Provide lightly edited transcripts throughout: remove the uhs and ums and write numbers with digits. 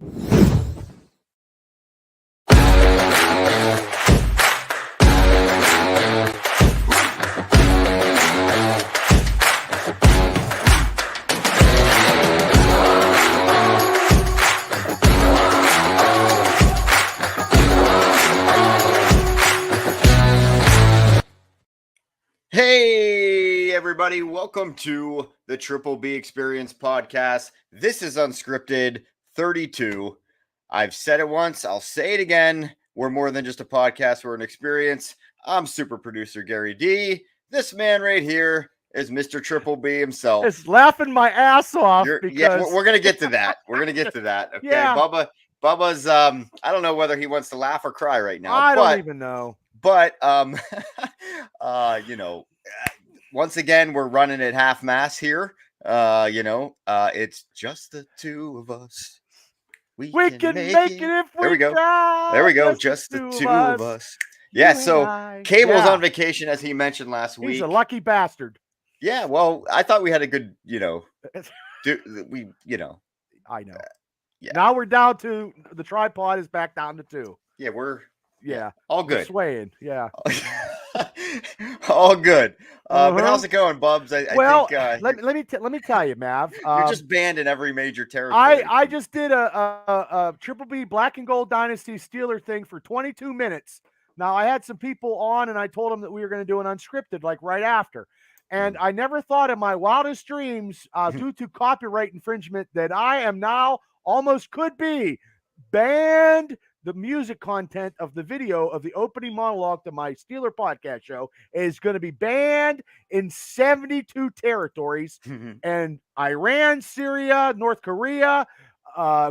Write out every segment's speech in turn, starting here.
Hey, everybody. Welcome to the Triple B Experience podcast. This is Unscripted 32. I've said it once. I'll say it again. We're more than just a podcast. We're an experience. I'm super producer Gary D. This man right here is Mr. Triple B himself. It's laughing my ass off Yeah, we're going to get to that. We're going to get to that. Okay. Yeah. Bubba's, I don't know whether he wants to laugh or cry right now. I don't even know. But, once again, we're running at half mass here. It's just the two of us. We can make it if we try. There we go. Just the two of us. Yeah. So Cable's on vacation, as he mentioned last week. He's a lucky bastard. Yeah. Well, I thought we had a good, I know. Yeah. Now we're down to the tripod is back down to 2. Yeah, Yeah. All good. We're swaying. Yeah. All good. But how's it going, Bubs? I think, let me tell you, Mav. You're just banned in every major territory. I just did a Triple B Black and Gold Dynasty Steeler thing for 22 minutes. Now I had some people on, and I told them that we were going to do an unscripted like right after. And I never thought in my wildest dreams, due to copyright infringement, that I am now almost could be banned. The music content of the video of the opening monologue to my Steeler podcast show is going to be banned in 72 territories. And Iran, Syria, North Korea,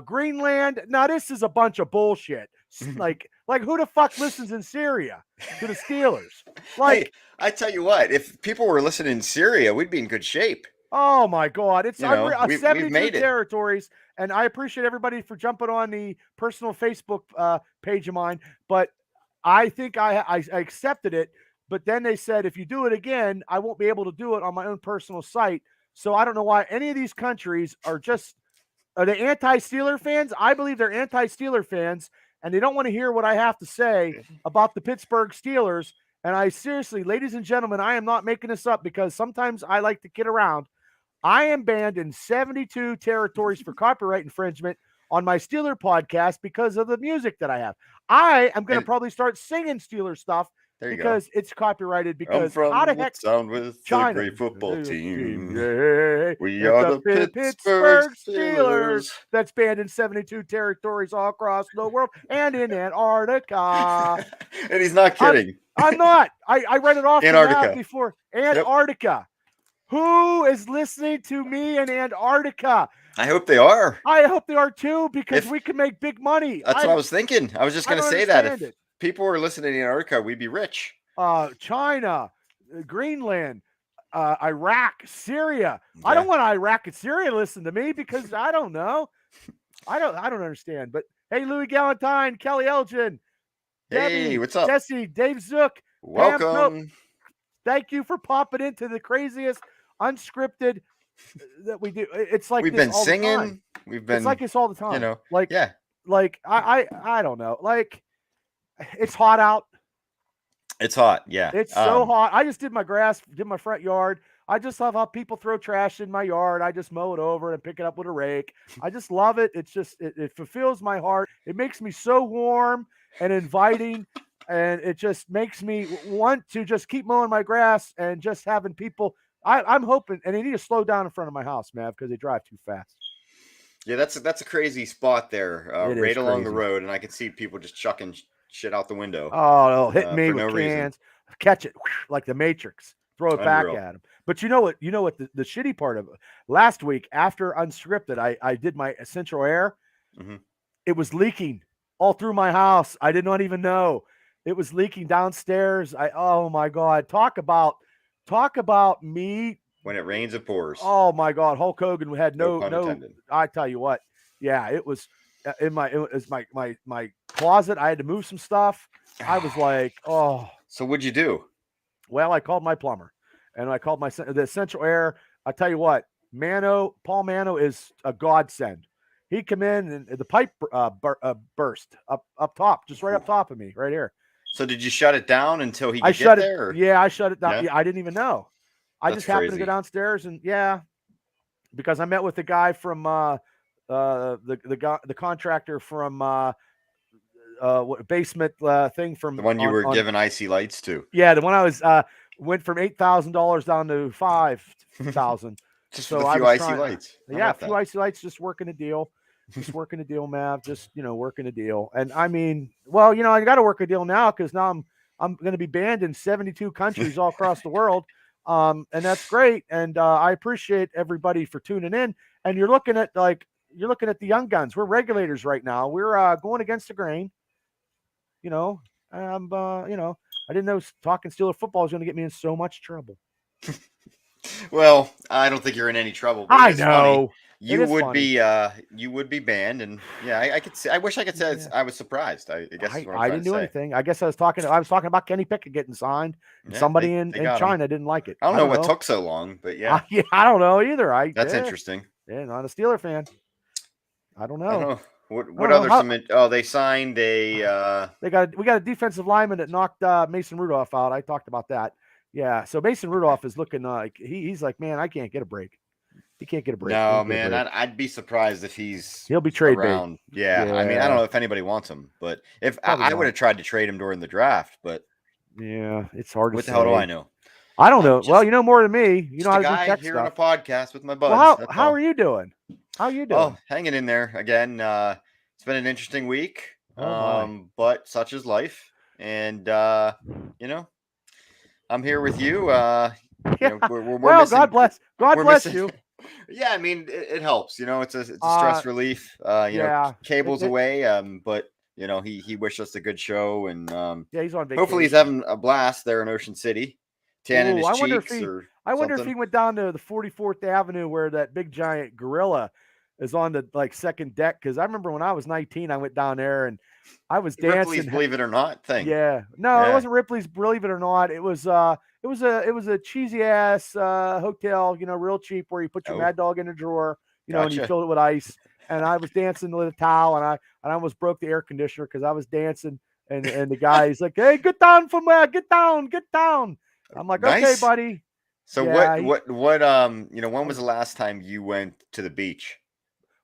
Greenland. Now, this is a bunch of bullshit. Like who the fuck listens in Syria to the Steelers? Hey, I tell you what, if people were listening in Syria, we'd be in good shape. Oh my God. It's 72 made territories. And I appreciate everybody for jumping on the personal Facebook page of mine. But I think I accepted it. But then they said, if you do it again, I won't be able to do it on my own personal site. So I don't know why any of these countries are they anti-Steeler fans? I believe they're anti-Steeler fans. And they don't want to hear what I have to say about the Pittsburgh Steelers. And I seriously, ladies and gentlemen, I am not making this up because sometimes I like to kid around. I am banned in 72 territories for copyright infringement on my Steeler podcast because of the music that I have. I am going to probably start singing Steeler stuff because it's copyrighted. Because how the heck sound with China, the great football team? Yeah. We are the Pittsburgh Steelers. That's banned in 72 territories all across the world and in Antarctica. And he's not kidding. I'm not. I read it off Antarctica before. Antarctica. Yep. Who is listening to me in Antarctica? I hope they are. I hope they are too, because we can make big money. That's what I was thinking. I was just going to say that. If people were listening in Antarctica, we'd be rich. China, Greenland, Iraq, Syria. Yeah. I don't want Iraq and Syria to listen to me because I don't know. I don't understand. But hey, Louis Galentine, Kelly Elgin, hey, Debbie, what's up? Jesse, Dave Zook. Welcome. Thank you for popping into the craziest unscripted that we do. It's like we've been singing. We've been. It's like this all the time. Yeah. Like I don't know. Like it's hot out. It's hot. Yeah. It's so hot. I just did my front yard. I just love how people throw trash in my yard. I just mow it over and pick it up with a rake. I just love it. It's just it fulfills my heart. It makes me so warm and inviting. And it just makes me want to just keep mowing my grass and just having people. I'm hoping, and they need to slow down in front of my house, Mav, because they drive too fast. Yeah, that's a crazy spot there, right along the road, and I can see people just chucking shit out the window. Oh, hit me with cans, catch it like the Matrix, throw it back at them. But you know what? The shitty part of it. Last week after Unscripted, I did my essential air. Mm-hmm. It was leaking all through my house. I did not even know. It was leaking downstairs. Oh my God. Talk about me. When it rains, it pours. Oh my God. Hulk Hogan had no, intended. I tell you what. Yeah, it was my closet. I had to move some stuff. I was like, oh. So what'd you do? Well, I called my plumber and I called the essential air. I tell you what, Paul Mano is a godsend. He come in and the pipe burst up top, just right up top of me, right here. So did you shut it down until he could shut get it. there? Or? Yeah, I shut it down. Yeah? Yeah, I didn't even know. I That's just happened to go crazy. downstairs and because I met with the guy from the contractor from basement thing from The one you were giving icy lights to. Yeah, the one I was went from $8,000 down to $5,000. Just So with a I few was icy trying. lights. How Yeah, a about few that? icy lights, just working a deal. Just working a deal, Mav. Just working a deal. And I mean, well, I got to work a deal now because now I'm going to be banned in 72 countries all across the world, and that's great. And I appreciate everybody for tuning in. And you're looking at the young guns. We're regulators right now. We're going against the grain. I didn't know talking Steeler football is going to get me in so much trouble. Well, I don't think you're in any trouble. But I know. Funny. It is funny. You would be banned, and yeah, I could say. I wish I could say I was surprised. I guess I didn't do anything. I guess I was talking about Kenny Pickett getting signed. And somebody in China didn't like it. I don't know what took so long, but yeah, I don't know either. That's interesting. Yeah, not a Steeler fan. I don't know. What other they signed a we got a defensive lineman that knocked Mason Rudolph out. I talked about that. Yeah, so Mason Rudolph is looking like he's like, man, I can't get a break. He can't get a break. No, man, I'd be surprised if he'll be trade around. Yeah, I mean, I don't know if anybody wants him, but if I would have tried to trade him during the draft, but yeah, it's hard to say. What the hell do I know? I don't know. Well, you know more than me. You know how to do tech here stuff. on a podcast with my buds. Well, how are you doing? How are you doing? Oh, hanging in there again. It's been an interesting week. But such is life, and I'm here with you. We're missing, God bless you. Yeah, I mean it helps. It's a stress relief. Cable's away. But he wished us a good show, and he's on vacation. Hopefully he's having a blast there in Ocean City, tanning his cheeks. I wonder if he went down to the 44th Avenue where that big giant gorilla is on the second deck. Because I remember when I was 19, I went down there and I was dancing. Ripley's Believe It or Not thing. Yeah, no, it wasn't Ripley's Believe It or Not. It was a cheesy ass hotel, real cheap, where you put your Mad Dog in a drawer, and you fill it with ice. And I was dancing with a towel, and I almost broke the air conditioner because I was dancing. And the guy's like, "Hey, get down from there, get down." I'm like, nice. Okay, buddy. So when was the last time you went to the beach?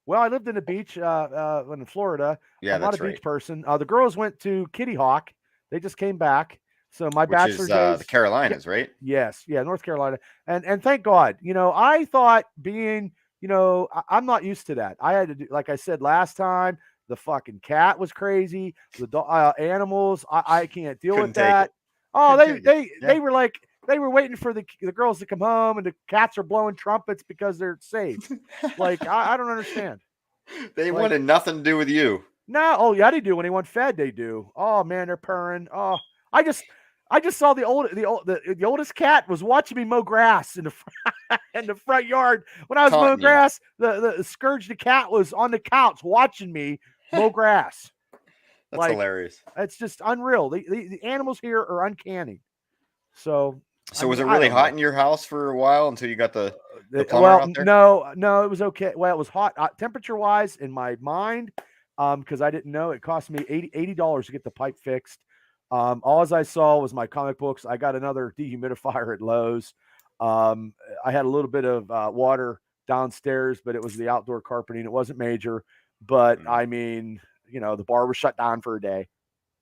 Well, I lived in the beach in Florida. Yeah, I'm not a beach person. The girls went to Kitty Hawk. They just came back. So my bachelor days, the Carolinas, right? Yes, North Carolina. And thank God. I thought being, I'm not used to that. I had to do, like I said last time, the fucking cat was crazy. The animals, I can't deal with that. Oh, they were like, they were waiting for the girls to come home, and the cats are blowing trumpets because they're safe. Like, I don't understand. They wanted nothing to do with you. No, oh yeah, they do. When they want fed, they do. Oh man, they're purring. Oh, I just saw the oldest cat was watching me mow grass in the front yard when I was mowing grass. The Scourge the cat was on the couch watching me mow grass. That's hilarious. It's just unreal. The animals here are uncanny. So was it really hot in your house for a while until you got the plumber out there? No, it was okay. Well, it was hot temperature wise in my mind, because I didn't know. It cost me $80 to get the pipe fixed. All I saw was my comic books. I got another dehumidifier at Lowe's. I had a little bit of water downstairs, but it was the outdoor carpeting. It wasn't major, but I mean, the bar was shut down for a day.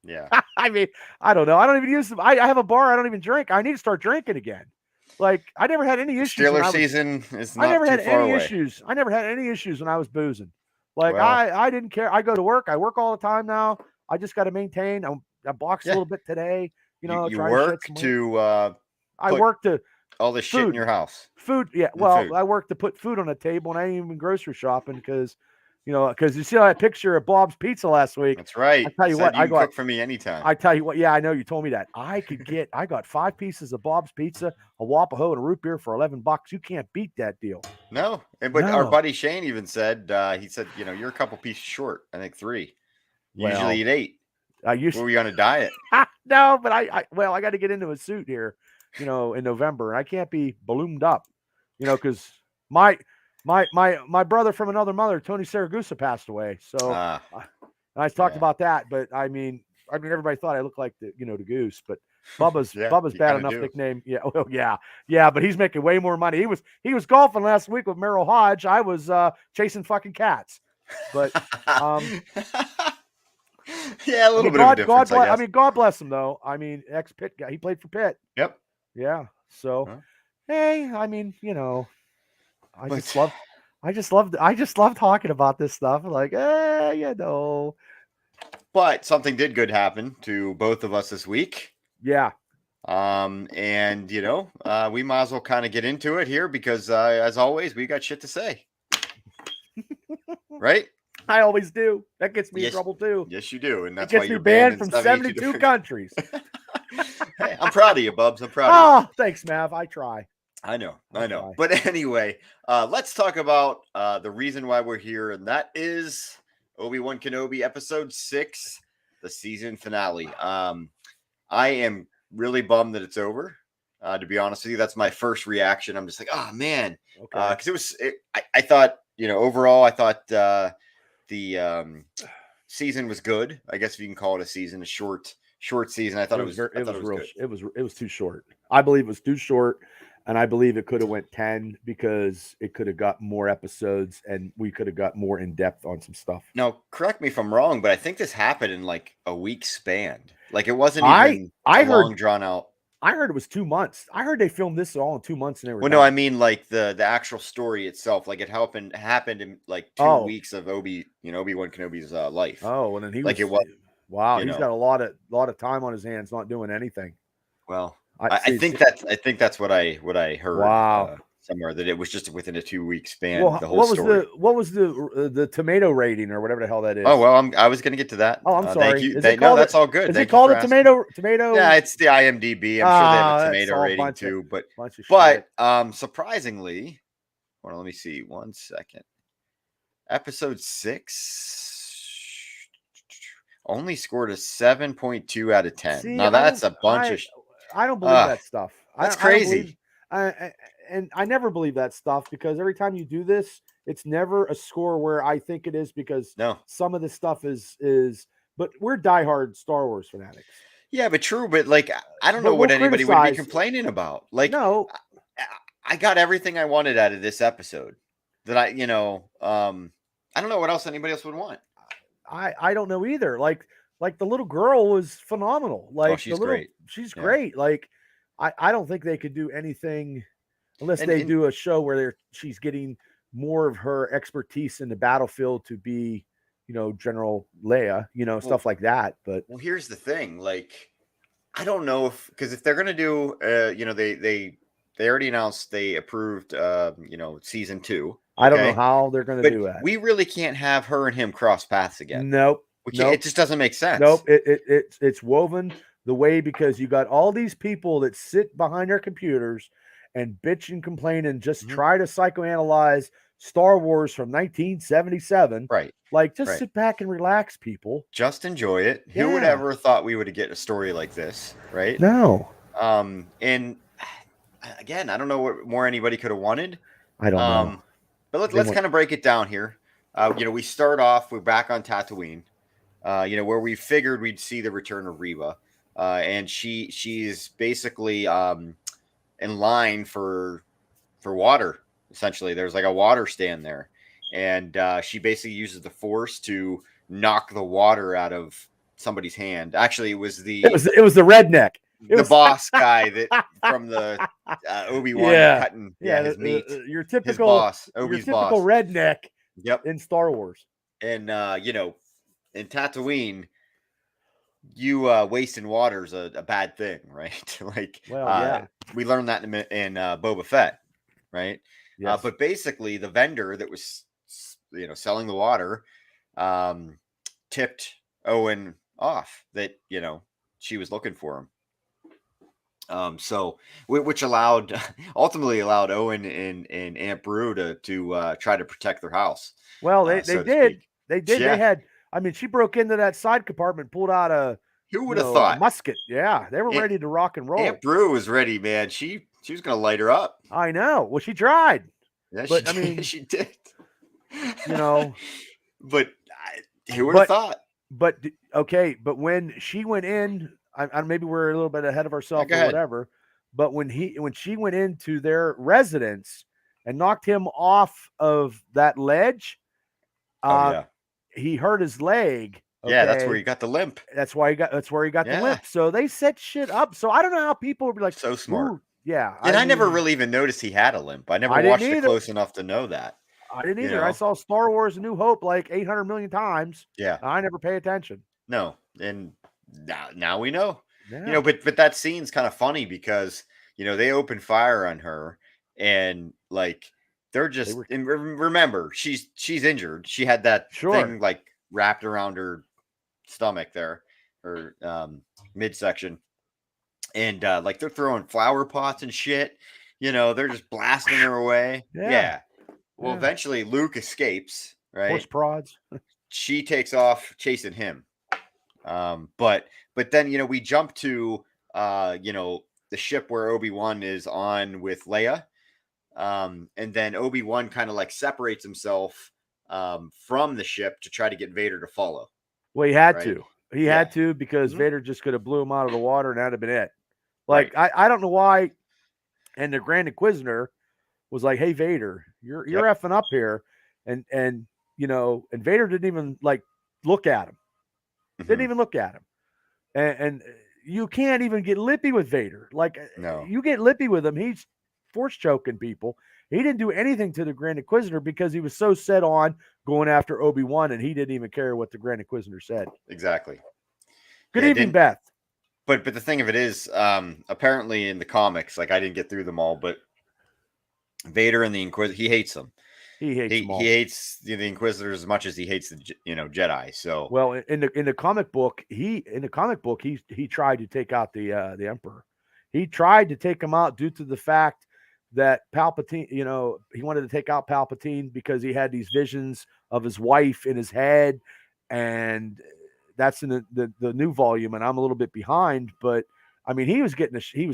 Yeah. I mean, I don't know. I don't even use them. I have a bar. I don't even drink. I need to start drinking again. Like, I never had any issues. Steeler season is not too far away. Issues. I never had any issues when I was boozing. Like, I didn't care. I go to work. I work all the time now. I just got to maintain. I boxed a little bit today. You work to I work to all this shit in your house. Food, yeah. Well, I work to put food on the table, and I ain't even grocery shopping because you see that picture of Bob's Pizza last week. That's right. I tell you what, I cook for me anytime. I tell you what, yeah, I know you told me that. I got 5 pieces of Bob's Pizza, a Wapaho, and a root beer for $11. You can't beat that deal. No, but our buddy Shane even said, you're a couple pieces short. I think 3. Usually eat 8. Were we on a diet? No, but I got to get into a suit here, in November, and I can't be ballooned up, because my My brother from another mother, Tony Saragusa, passed away. So I talked about that, but I mean, everybody thought I looked like the goose, but Bubba's bad enough nickname. Yeah, well, yeah, but he's making way more money. He was golfing last week with Merrill Hodge. I was chasing fucking cats, but yeah, a little bit of a difference. God bless him though. I mean, ex-Pitt guy. He played for Pitt. Yep. Yeah. So, hey, I mean, I just love talking about this stuff. Like, But something did good happen to both of us this week. Yeah. And we might as well kind of get into it here because as always, we got shit to say. Right? I always do. That gets me in trouble too. Yes, you do. And that's why you're banned from 72 countries. Hey, I'm proud of you, Bubs. I'm proud of you. Oh, thanks, Mav. I try. I know. But anyway, let's talk about the reason why we're here, and that is Obi-Wan Kenobi Episode 6, the season finale. I am really bummed that it's over. To be honest with you, that's my first reaction. I'm just like, oh man, because I thought, overall, I thought the season was good. I guess if you can call it a season, a short season. I thought it was too short. I believe it was too short. And I believe it could have went 10 because it could have got more episodes and we could have got more in depth on some stuff. Now, correct me if I'm wrong, but I think this happened in like a week span. Like it wasn't even long drawn out. I heard it was 2 months. I heard they filmed this all in 2 months and everything. Well, no, I mean like the actual story itself. Like it happened in like 2 weeks of Obi-Wan Kenobi's life. Oh, and then it was. Wow, he's got a lot of time on his hands, not doing anything. Well. I think that's what I heard. Wow, somewhere that it was just within a 2-week span. Well, the whole story. What was the tomato rating or whatever the hell that is? Oh well, I was going to get to that. Oh, I'm sorry. That's all good. Is it called a tomato? Yeah, it's the IMDb. I'm sure they have a tomato rating too. But surprisingly, hold on, let me see. 1 second. Episode 6. Only scored a 7.2 out of 10. See, now that's a bunch of. I don't believe that stuff. That's crazy. And I never believe that stuff because every time you do this, it's never a score where I think it is because some of the stuff is. But we're diehard Star Wars fanatics. Yeah, but true. But like, I don't know what anybody would be complaining about. Like, no, I got everything I wanted out of this episode. That I don't know what else anybody else would want. I don't know either. Like the little girl was phenomenal. Like she's great. She's great. Like I don't think they could do anything unless they do a show where she's getting more of her expertise in the battlefield to be, General Leia, stuff like that. But here's the thing. Like, I don't know because if they're gonna do, they already announced they approved, season 2. I don't know how they're going to do that. We really can't have her and him cross paths again. Nope. It just doesn't make sense. Nope. It's woven the way because you got all these people that sit behind their computers and bitch and complain and just try to psychoanalyze Star Wars from 1977. Right. Like, just sit back and relax, people. Just enjoy it. Yeah. Who would ever thought we would get a story like this, right? No. And again, I don't know what more anybody could have wanted. I don't know. But let's kind of break it down here. We start off, we're back on Tatooine, where we figured we'd see the return of Reva. And she's basically in line for water, essentially. There's like a water stand there. And she basically uses the Force to knock the water out of somebody's hand. Actually, it was the redneck. Boss guy that from the Obi-Wan cutting his meat. Your typical boss, Obi's your typical redneck. Yep. In Star Wars. And in Tatooine, you wasting water is a bad thing, right? Like, we learned that in Boba Fett, right? Yes. But basically, the vendor that was selling the water tipped Owen off that she was looking for him. Which ultimately allowed Owen and Aunt Beru to try to protect their house. Well, they did. They did. Yeah. They had. I mean, she broke into that side compartment, pulled out a. Who would have thought? A musket. Yeah, they were ready to rock and roll. Aunt Beru was ready, man. She was going to light her up. I know. Well, she tried. Yeah, But I mean, she did. you know, But who would have but thought? but okay, but when she went in, maybe we're a little bit ahead of Yeah, ourselves go or ahead. whatever. But when she went into their residence and knocked him off of that ledge, Oh yeah, he hurt his leg. yeah. That's where Okay, you got the limp. that's where he got the Yeah, limp. So they set shit up. So I don't know how people would be like, so smart. ooh, yeah. And I I never mean, really even noticed he had a limp. I never I didn't watched it either. close enough to know that. I didn't You either. I know? saw Star Wars: A New Hope like 800 million times. Yeah. I never pay attention. No. And now we know. Yeah. But that scene's kind of funny because they open fire on her, and like they're just and remember she's injured. She had that thing like wrapped around her stomach there, her midsection, and like they're throwing flower pots and shit. They're just blasting her away. Yeah. Well, eventually Luke escapes, right? Horse prods. She takes off chasing him. But then we jump to the ship where Obi-Wan is on with Leia. And then Obi-Wan kind of like separates himself from the ship to try to get Vader to follow. Well, he had right? to. He had to because Vader just could have blew him out of the water and that'd have been it. Like I don't know why. And the Grand Inquisitor was like, "Hey Vader, you're effing up here," and Vader didn't even like look at him. Didn't even look at him. And you can't even get lippy with Vader. Like, you get lippy with him, he's force choking people. He didn't do anything to the Grand Inquisitor because he was so set on going after Obi-Wan, and he didn't even care what the Grand Inquisitor said. Exactly. Good evening, Beth. But the thing of it is, apparently in the comics, like I didn't get through them all, but Vader and the Inquisitor, he hates them. He hates them all. He hates the Inquisitors as much as he hates the Jedi. So in the comic book, he tried to take out the Emperor. He tried to take him out due to the fact that Palpatine, he wanted to take out Palpatine because he had these visions of his wife in his head, and that's in the new volume. And I'm a little bit behind, but I mean, he was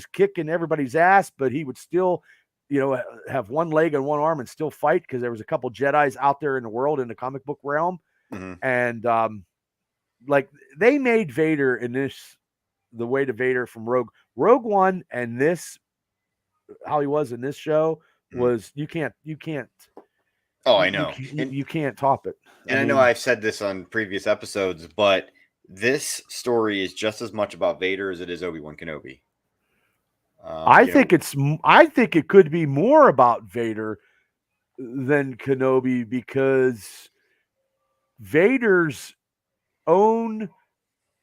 kicking everybody's ass, but he would still, have one leg and one arm and still fight because there was a couple Jedis out there in the world in the comic book realm. And like they made Vader in this, the way to Vader from Rogue One, and this, how he was in this show was you can't. Oh, I know. You can't top it. And I know I've said this on previous episodes, but this story is just as much about Vader as it is Obi-Wan Kenobi. I think it could be more about Vader than Kenobi because Vader's own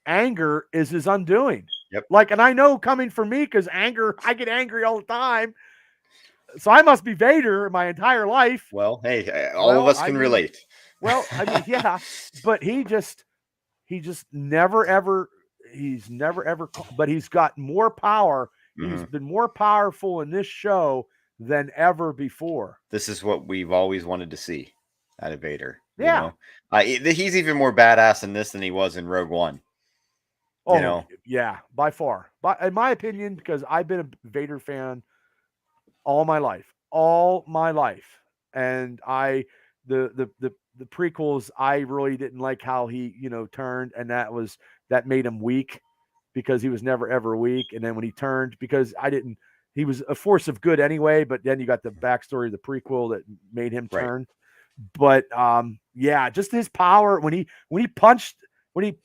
anger is his undoing. Yep. Like, and I know coming from me, because I get angry all the time. So I must be Vader my entire life. Well, hey, all of us can relate. Well, I mean, yeah, but he's never ever, but he's got more power. He's been more powerful in this show than ever before. This is what we've always wanted to see out of Vader. Yeah. He's even more badass in this than he was in Rogue One. Oh, yeah, by far. But in my opinion, because I've been a Vader fan all my life. And the prequels, I really didn't like how he, turned, and that made him weak because he was never ever weak. And then when he turned, because he was a force of good anyway, but then you got the backstory of the prequel that made him turn. But yeah, just his power when he punched, when he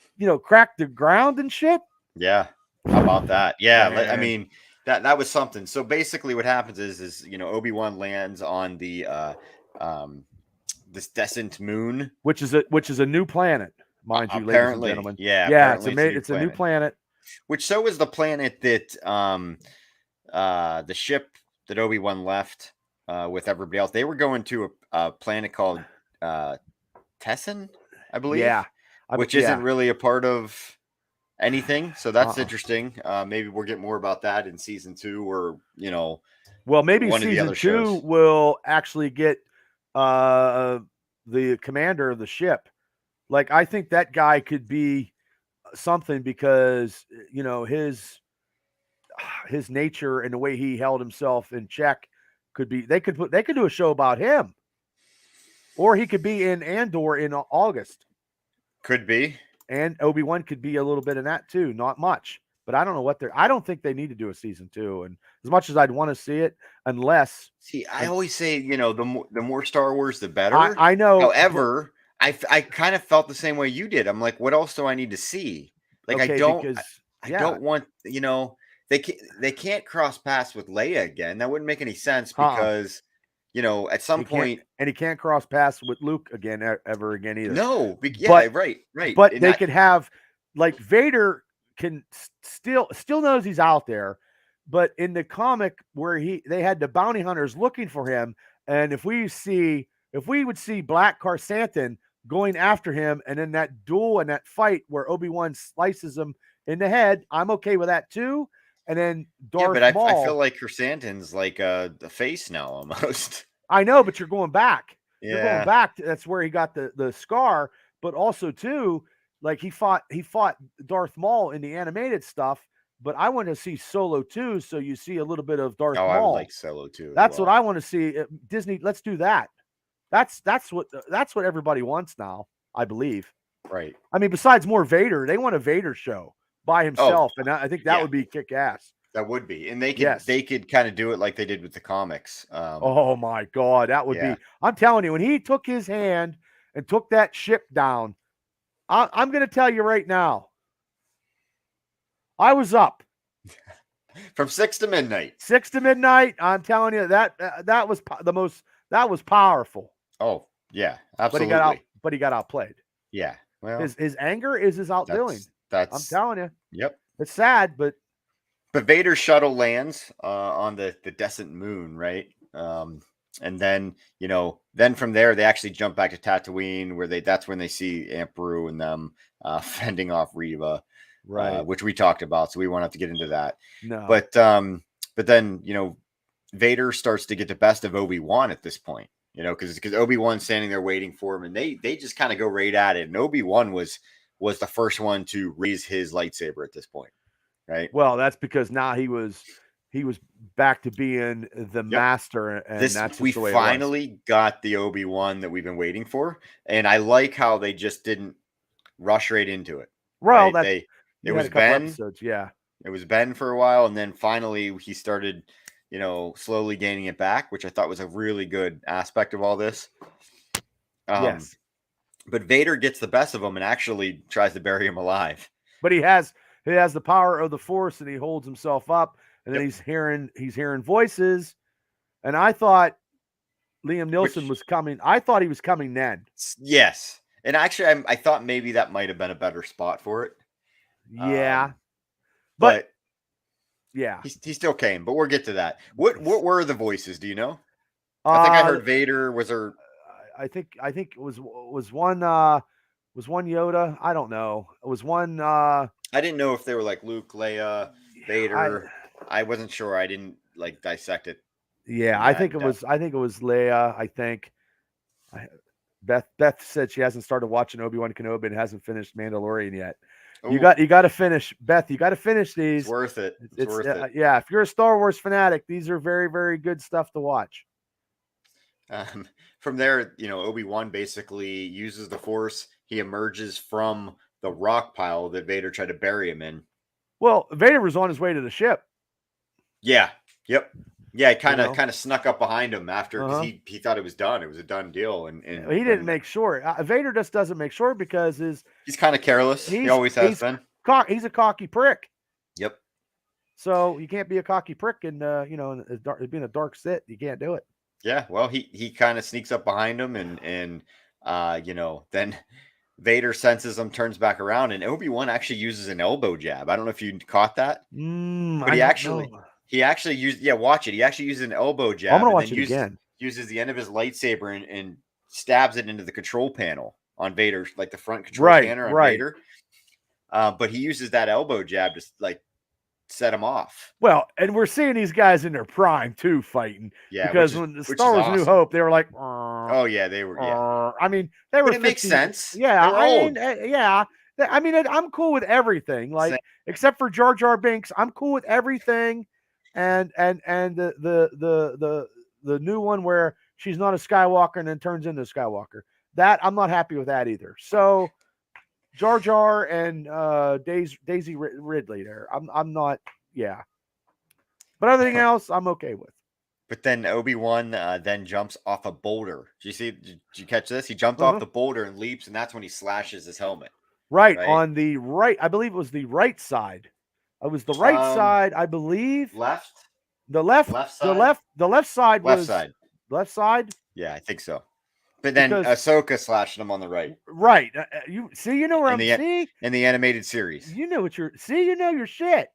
cracked the ground and shit. Yeah. How about that? Yeah. Man. I mean, that was something. So basically what happens is Obi-Wan lands on the this descent moon, which is a new planet, mind you, ladies and gentlemen. Yeah, it's a new planet. Which so is the planet that the ship that Obi-Wan left with everybody else. They were going to a planet called Tessin, I believe. Yeah. Which isn't really a part of anything. So that's interesting. Maybe we'll get more about that in season 2, or well, maybe season 2 will actually get the commander of the ship. Like, I think that guy could be something because his nature and the way he held himself in check could be. They could do a show about him, or he could be in Andor in August. Could be. And Obi-Wan could be a little bit in that too. Not much, but I don't know what they're. I don't think they need to do a season 2. And as much as I'd want to see it, unless I always say, the more Star Wars, the better. I know. However, I kind of felt the same way you did. I'm like, what else do I need to see? Like, okay, I don't want, they can't cross paths with Leia again. That wouldn't make any sense because, at some point, and he can't cross paths with Luke again ever again either. No, right. But they could have, like, Vader can still knows he's out there, but in the comic where they had the bounty hunters looking for him, and if we would see Black Krrsantan going after him, and then that duel and that fight where Obi-Wan slices him in the head, I'm okay with that too. And then Darth Maul. I feel like Krrsantan's like the face now almost. I know, but you're going back. Yeah. You're going back. That's where he got the scar. But also too, like he fought Darth Maul in the animated stuff. But I want to see Solo too, so you see a little bit of Darth Maul. I would like Solo too. That's what I want to see. Disney, let's do that. That's what everybody wants now, I believe. Right. I mean, besides more Vader, they want a Vader show by himself, and I think that would be kick ass. That would be, and they could kind of do it like they did with the comics. Oh my God, that would be. I'm telling you, when he took his hand and took that ship down, I'm going to tell you right now, I was up from 6 to midnight. 6 to midnight. I'm telling you that was that was powerful. Oh yeah, absolutely. But he got outplayed. Yeah. Well, his anger is his outdoing. I'm telling you. Yep. It's sad, but Vader's shuttle lands on the descent moon, right? And then then from there they actually jump back to Tatooine, where that's when they see Aunt Beru and them fending off Reva, right? Which we talked about, so we won't have to get into that. No. But then Vader starts to get the best of Obi-Wan at this point, because Obi-Wan's standing there waiting for him, and they just kind of go right at it. And Obi-Wan was the first one to raise his lightsaber at this point, right? Well, that's because now he was back to being the master, and we finally got the Obi-Wan that we've been waiting for, and I like how they just didn't rush right into it. Well, right? It was Ben. Episodes, yeah. It was Ben for a while, and then finally he started, slowly gaining it back, which I thought was a really good aspect of all this. Yes. But Vader gets the best of him and actually tries to bury him alive. But he has the power of the Force, and he holds himself up, and then he's hearing voices. And I thought Liam Neeson was coming. I thought he was coming then. Yes. And actually, I thought maybe that might have been a better spot for it. Yeah. But yeah, he still came. But we'll get to that. What were the voices? Do you know? I think I heard Vader. Was there? I think it was one Yoda. I don't know. It was one. I didn't know if they were like Luke, Leia, Vader. I wasn't sure. I didn't dissect it. Yeah, I think it was Leia. I think. Beth said she hasn't started watching Obi-Wan Kenobi and hasn't finished Mandalorian yet. Ooh. You got to finish, Beth. You got to finish these. It's worth it. It's worth it. Yeah, if you're a Star Wars fanatic, these are very, very good stuff to watch. From there, Obi-Wan basically uses the Force. He emerges from the rock pile that Vader tried to bury him in. Well, Vader was on his way to the ship. Yeah. Yep. Yeah, he kind of snuck up behind him after, because he thought it was done. It was a done deal, and he didn't make sure. Vader just doesn't make sure because he's kind of careless. He always has been. He's a cocky prick. Yep. So you can't be a cocky prick and being a dark Sith. You can't do it. Yeah, well, he kind of sneaks up behind him, and then Vader senses him, turns back around, and Obi-Wan actually uses an elbow jab. I don't know if you caught that, but he actually used. Yeah, watch it. He actually uses an elbow jab. I'm gonna watch it again. Uses the end of his lightsaber and stabs it into the control panel on Vader, like the front control panel on Vader. But he uses that elbow jab to set him off. Well, and we're seeing these guys in their prime too fighting. Yeah, because when the Star Wars New Hope, they were like, oh yeah, they were. Yeah, I mean, they were. But it makes sense. Yeah, I mean, I'm cool with everything, except for Jar Jar Binks. I'm cool with everything, and the the new one where she's not a Skywalker and then turns into a Skywalker. That I'm not happy with that either. So Jar Jar and Daisy Ridley there. I'm not. Yeah, but everything else I'm okay with. But then Obi-Wan then jumps off a boulder. Did you catch this? He jumped off the boulder and leaps, and that's when he slashes his helmet. Right on the right. I believe it was the right side. It was the right side, I believe. Left. The left side. The left side was left side. Yeah, I think so. But then Ahsoka slashed him on the right. Right. You see, you know where I'm seeing in the animated series. You know what you're you know your shit.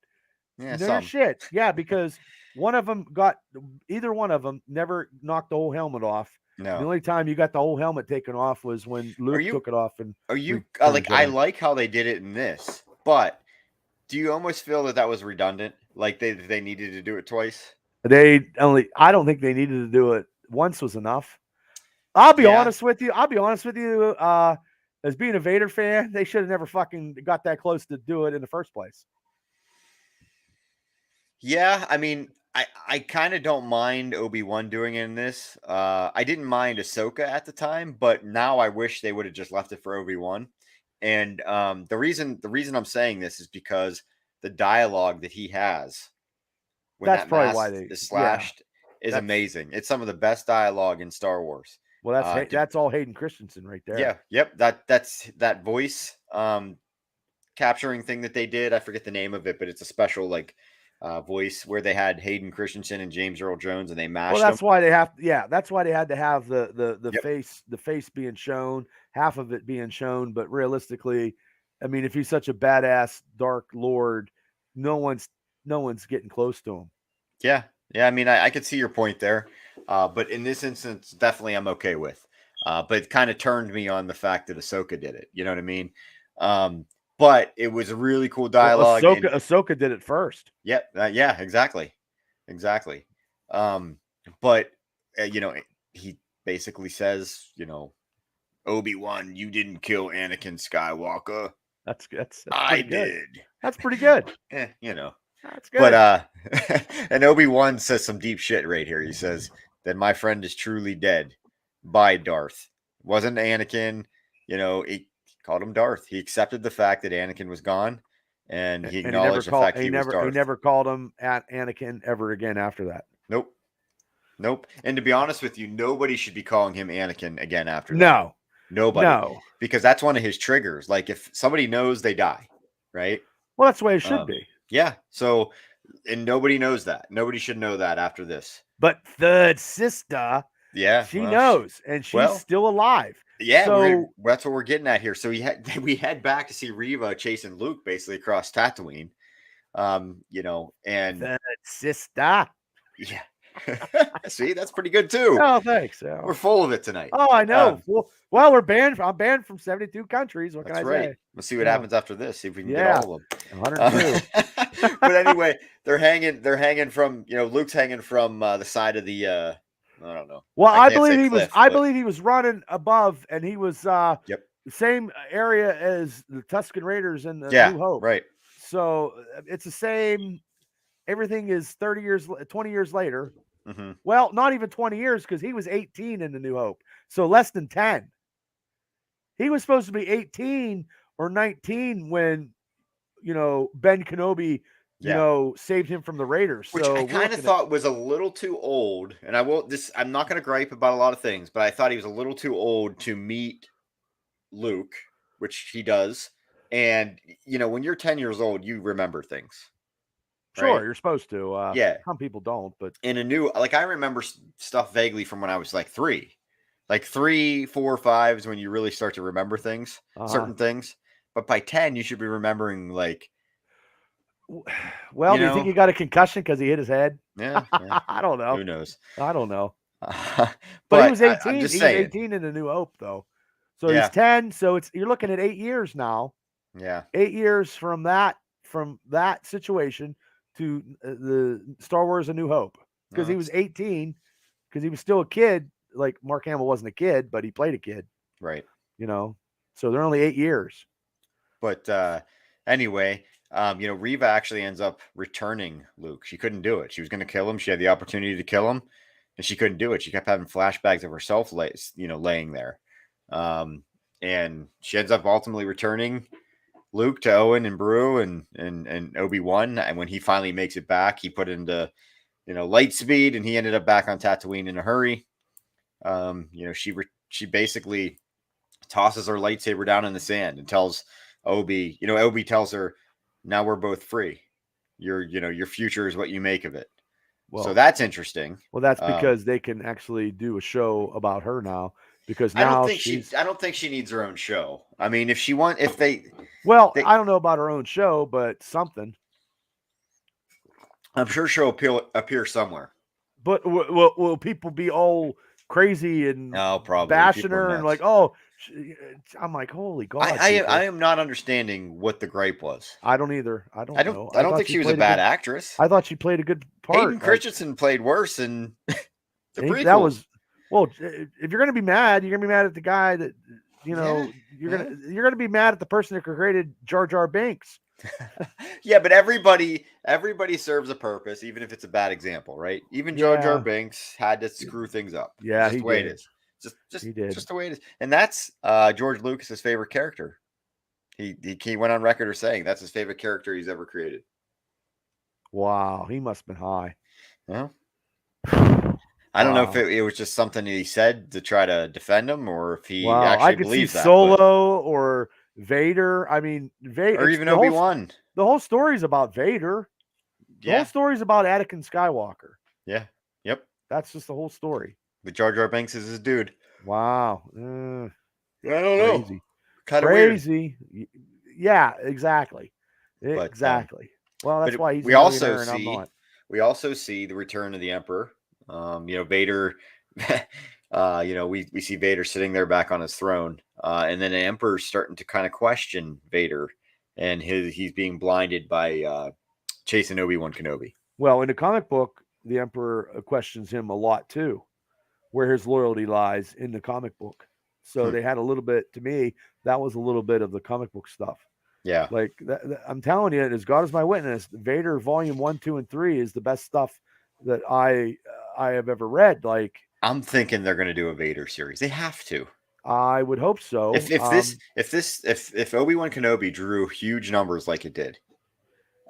Yeah, you know your shit. Yeah, because either one of them never knocked the whole helmet off. No. The only time you got the whole helmet taken off was when Luke took it off. And are you like? I like how they did it in this, but do you almost feel that was redundant? Like they needed to do it twice? I don't think they needed to do it once was enough. I'll be honest with you. As being a Vader fan, they should have never fucking got that close to do it in the first place. Yeah, I mean, I kind of don't mind Obi-Wan doing it in this. I didn't mind Ahsoka at the time, but now I wish they would have just left it for Obi-Wan. And the reason I'm saying this is because the dialogue that he has when that's probably why they is slashed is amazing. It's some of the best dialogue in Star Wars. Well, that's all Hayden Christensen right there. Yeah, yep. That's that voice capturing thing that they did. I forget the name of it, but it's a special voice where they had Hayden Christensen and James Earl Jones, and they mashed. Well, that's why they have. Yeah, that's why they had to have the face being shown, half of it being shown. But realistically, I mean, if he's such a badass Dark Lord, no one's getting close to him. Yeah. I mean, I could see your point there, but in this instance, definitely I'm okay with. But it kind of turned me on the fact that Ahsoka did it. You know what I mean? But it was a really cool dialogue. Well, Ahsoka did it first. Yep. Yeah. Exactly. But he basically says, Obi-Wan, you didn't kill Anakin Skywalker. That's I did. That's pretty good. That's good. But and Obi-Wan says some deep shit right here. He says that my friend is truly dead by Darth. It wasn't Anakin. He called him Darth. He accepted the fact that Anakin was gone, and he acknowledged the fact he was Darth. He never called him Anakin ever again after that. Nope. And to be honest with you, nobody should be calling him Anakin again after that. No. Nobody. No. Because that's one of his triggers. Like if somebody knows, they die, right? Well, that's the way it should be. Yeah. So, and nobody knows that. Nobody should know that after this. But third sister, she knows, and she's still alive. Yeah, so that's what we're getting at here. So we head back to see Reva chasing Luke basically across Tatooine. And third sister. Yeah. See, that's pretty good too. Oh, thanks. Yeah. We're full of it tonight. Oh, I know. Well, we're banned. I'm banned from 72 countries. What can I say? We'll see what happens after this. See if we can get all of them. 102. But anyway, they're hanging from, Luke's hanging from the side of the, I don't know. Well, I believe he was running above, and he was the same area as the Tusken Raiders in the New Hope. Right. So it's the same. Everything is 20 years later. Mm-hmm. Well, not even 20 years because he was 18 in the New Hope. So less than 10. He was supposed to be 18 or 19 when, Ben Kenobi, saved him from the Raiders. Which I kind of thought was a little too old. And I'm not going to gripe about a lot of things, but I thought he was a little too old to meet Luke, which he does. And, when you're 10 years old, you remember things. Sure, right? You're supposed to. Some people don't, but I remember stuff vaguely from when I was like 3, 3, 4, 5 is when you really start to remember things, certain things. But by 10, you should be remembering Well, do you think he got a concussion because he hit his head? Yeah. I don't know. Who knows? I don't know. But he was 18. He was 18 in the New Hope, though. So he's 10. So you're looking at 8 years now. Yeah. 8 years from that situation to the Star Wars A New Hope, because he was 18, because he was still a kid. Like Mark Hamill wasn't a kid, but he played a kid. Right. So they're only 8 years. But anyway, Reva actually ends up returning Luke. She couldn't do it. She was going to kill him. She had the opportunity to kill him, and she couldn't do it. She kept having flashbacks of herself, laying there, and she ends up ultimately returning Luke to Owen and Brew and Obi-Wan. And when he finally makes it back, he put into light speed, and he ended up back on Tatooine in a hurry. She basically tosses her lightsaber down in the sand and tells Obi, Obi tells her, now we're both free. Your future is what you make of it. Well, so that's interesting. Well, that's because they can actually do a show about her now. Because now I don't think she needs her own show. I mean, I don't know about her own show, but something. I'm sure she'll appear somewhere. But will people be all crazy and probably bashing her and like, I'm like, holy God! I am not understanding what the gripe was. I don't either. I don't know. I don't think she was a bad actress. I thought she played a good part. Hayden Christensen played worse than the prequels. That was if you're gonna be mad, you're gonna be mad at the guy that you're gonna be mad at the person that created Jar Jar Binks. Yeah, but everybody serves a purpose, even if it's a bad example, right? Even Jar Jar Binks had to screw things up. Yeah, just the way it is. Just the way it is. And that's George Lucas's favorite character. He went on record as saying that's his favorite character he's ever created. Wow, he must have been high. Yeah. I don't know if it was just something he said to try to defend him, or if he actually believes that. Solo or Vader. I mean, Vader, or even Obi-Wan. The whole story is about Vader. The whole story is about Anakin Skywalker. Yeah. Yep. That's just the whole story. But Jar Jar Binks is his dude. Wow. I don't know. Kind of crazy. Weird. Yeah, exactly. But, exactly. Well, that's why he's we also see the return of the Emperor. Vader. We see Vader sitting there back on his throne, and then the Emperor's starting to kind of question Vader, and he's being blinded by chasing Obi-Wan Kenobi. Well, in the comic book, the Emperor questions him a lot too, where his loyalty lies in the comic book. So they had a little bit, to me, that was a little bit of the comic book stuff. Yeah. Like I'm telling you, as God is my witness, Vader Volume 1, 2, and 3 is the best stuff that I have ever read. Like, I'm thinking they're going to do a Vader series. They have to. I would hope so. If Obi-Wan Kenobi drew huge numbers like it did,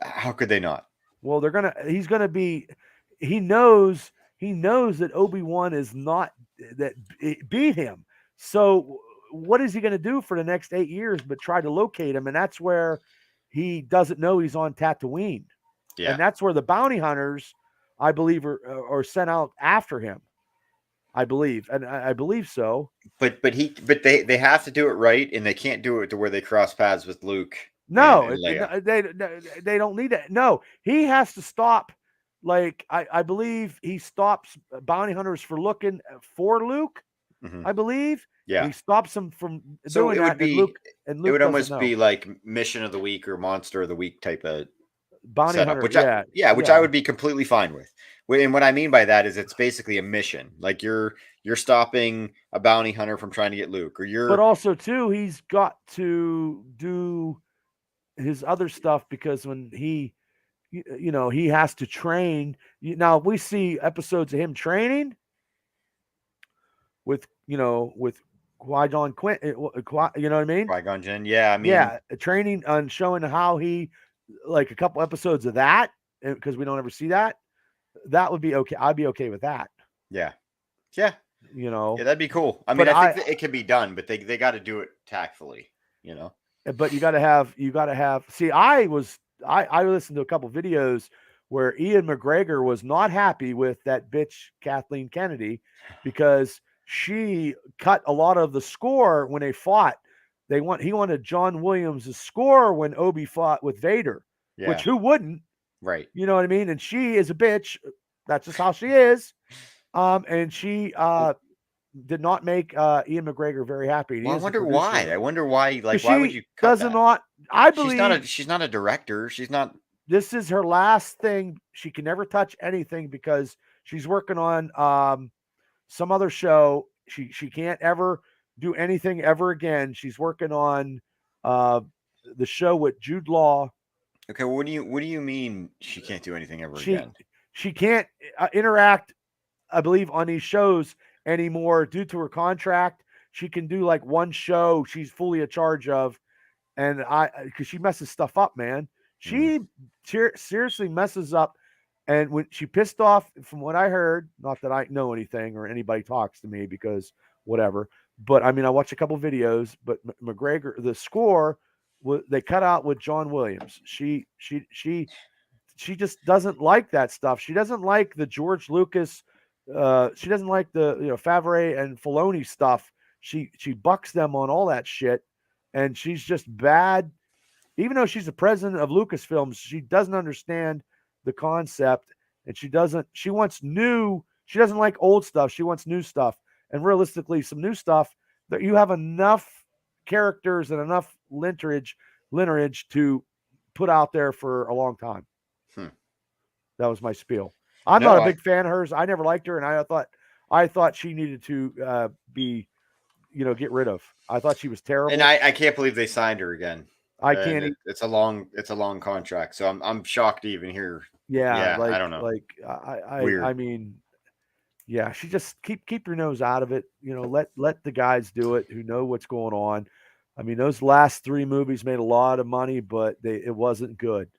how could they not? Well, he knows that Obi-Wan is not that it beat him. So what is he going to do for the next 8 years but try to locate him? And that's where he doesn't know he's on Tatooine. Yeah. And that's where the bounty hunters, I believe, are sent out after him. I believe. And I believe so. But they have to do it right, and they can't do it to where they cross paths with Luke. No, they don't need it. No, he has to stop. Like, I believe he stops bounty hunters for looking for Luke. Mm-hmm. I believe. Yeah. He stops them from doing that. Luke it would almost be like Mission of the Week or Monster of the Week type of bounty setup, hunter. Which I would be completely fine with. And what I mean by that is it's basically a mission. Like you're stopping a bounty hunter from trying to get Luke, But also too, he's got to do his other stuff because when he has to train. Now we see episodes of him training with Qui-Gon Quint, you know what I mean? Qui-Gon Jinn, yeah. I mean, training on showing how he, like a couple episodes of that, because we don't ever see that. That would be okay. I'd be okay with that. Yeah. Yeah, that'd be cool. I mean, I think it can be done, but they got to do it tactfully, But you got to have. See, I listened to a couple videos where Ian McGregor was not happy with that bitch Kathleen Kennedy because she cut a lot of the score when they fought. He wanted John Williams' score when Obi fought with Vader, which who wouldn't? Right. You know what I mean? And she is a bitch. That's just how she is. And she did not make Ian McGregor very happy. Well, I wonder why. Like, why would you cut that? Not. I believe she's not a director. She's not. This is her last thing. She can never touch anything because she's working on some other show. She can't ever do anything ever again. She's working on the show with Jude Law. Okay, well, what do you mean she can't do anything ever again? She can't interact I believe, on these shows anymore due to her contract. She can do like one show she's fully in charge of, and because she messes stuff up, man. She seriously messes up. And when she pissed off, from what I heard, not that I know anything or anybody talks to me because whatever, but I mean, I watched a couple videos, but McGregor, the score, they cut out with John Williams. She just doesn't like that stuff. She doesn't like the George Lucas. She doesn't like the Favre and Filoni stuff. She bucks them on all that shit, and she's just bad. Even though she's the president of Lucasfilms, she doesn't understand the concept, and she doesn't. She wants new. She doesn't like old stuff. She wants new stuff, and realistically, some new stuff that you have enough characters and enough lineage to put out there for a long time. That was my spiel. I'm not a big fan of hers. I never liked her, and I thought she needed to be, get rid of. I thought she was terrible. And I can't believe they signed her again. I can't. It's a long contract, so I'm shocked to even hear. Yeah, I don't know. Like I mean, yeah, she just keep your nose out of it. Let the guys do it who know what's going on. I mean, those last 3 movies made a lot of money, but it wasn't good.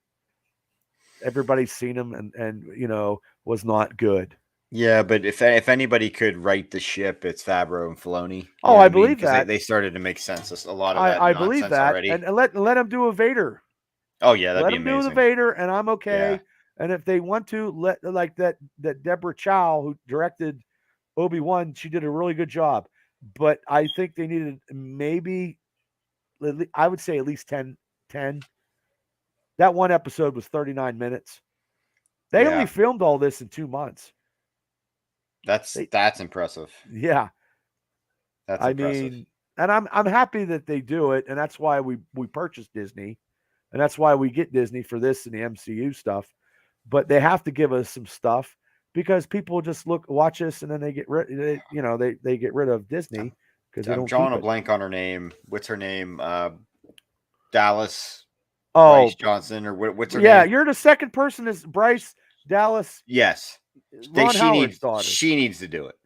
Everybody's seen them, and was not good. Yeah, but if anybody could right the ship, it's Favreau and Filoni. Oh, I believe that they started to make sense. A lot of that I believe that already. And let them do a Vader. Oh yeah, that'd let be them amazing. do the Vader, and I'm okay. Yeah. And if they want to let like that Deborah Chow, who directed Obi-Wan, she did a really good job. But I think they needed maybe, I would say at least 10. That one episode was 39 minutes. They only filmed all this in 2 months. That's impressive. Yeah. That's impressive. mean, and I'm happy that they do it, and that's why we purchased Disney, and that's why we get Disney for this and the MCU stuff. But they have to give us some stuff because people just watch us, and then they get rid, they get rid of Disney because they don't. I'm drawing a blank on her name. What's her name? Dallas. Bryce Johnson, or what's her name? Yeah, you're the second person is Bryce Dallas. Yes. She needs to do it.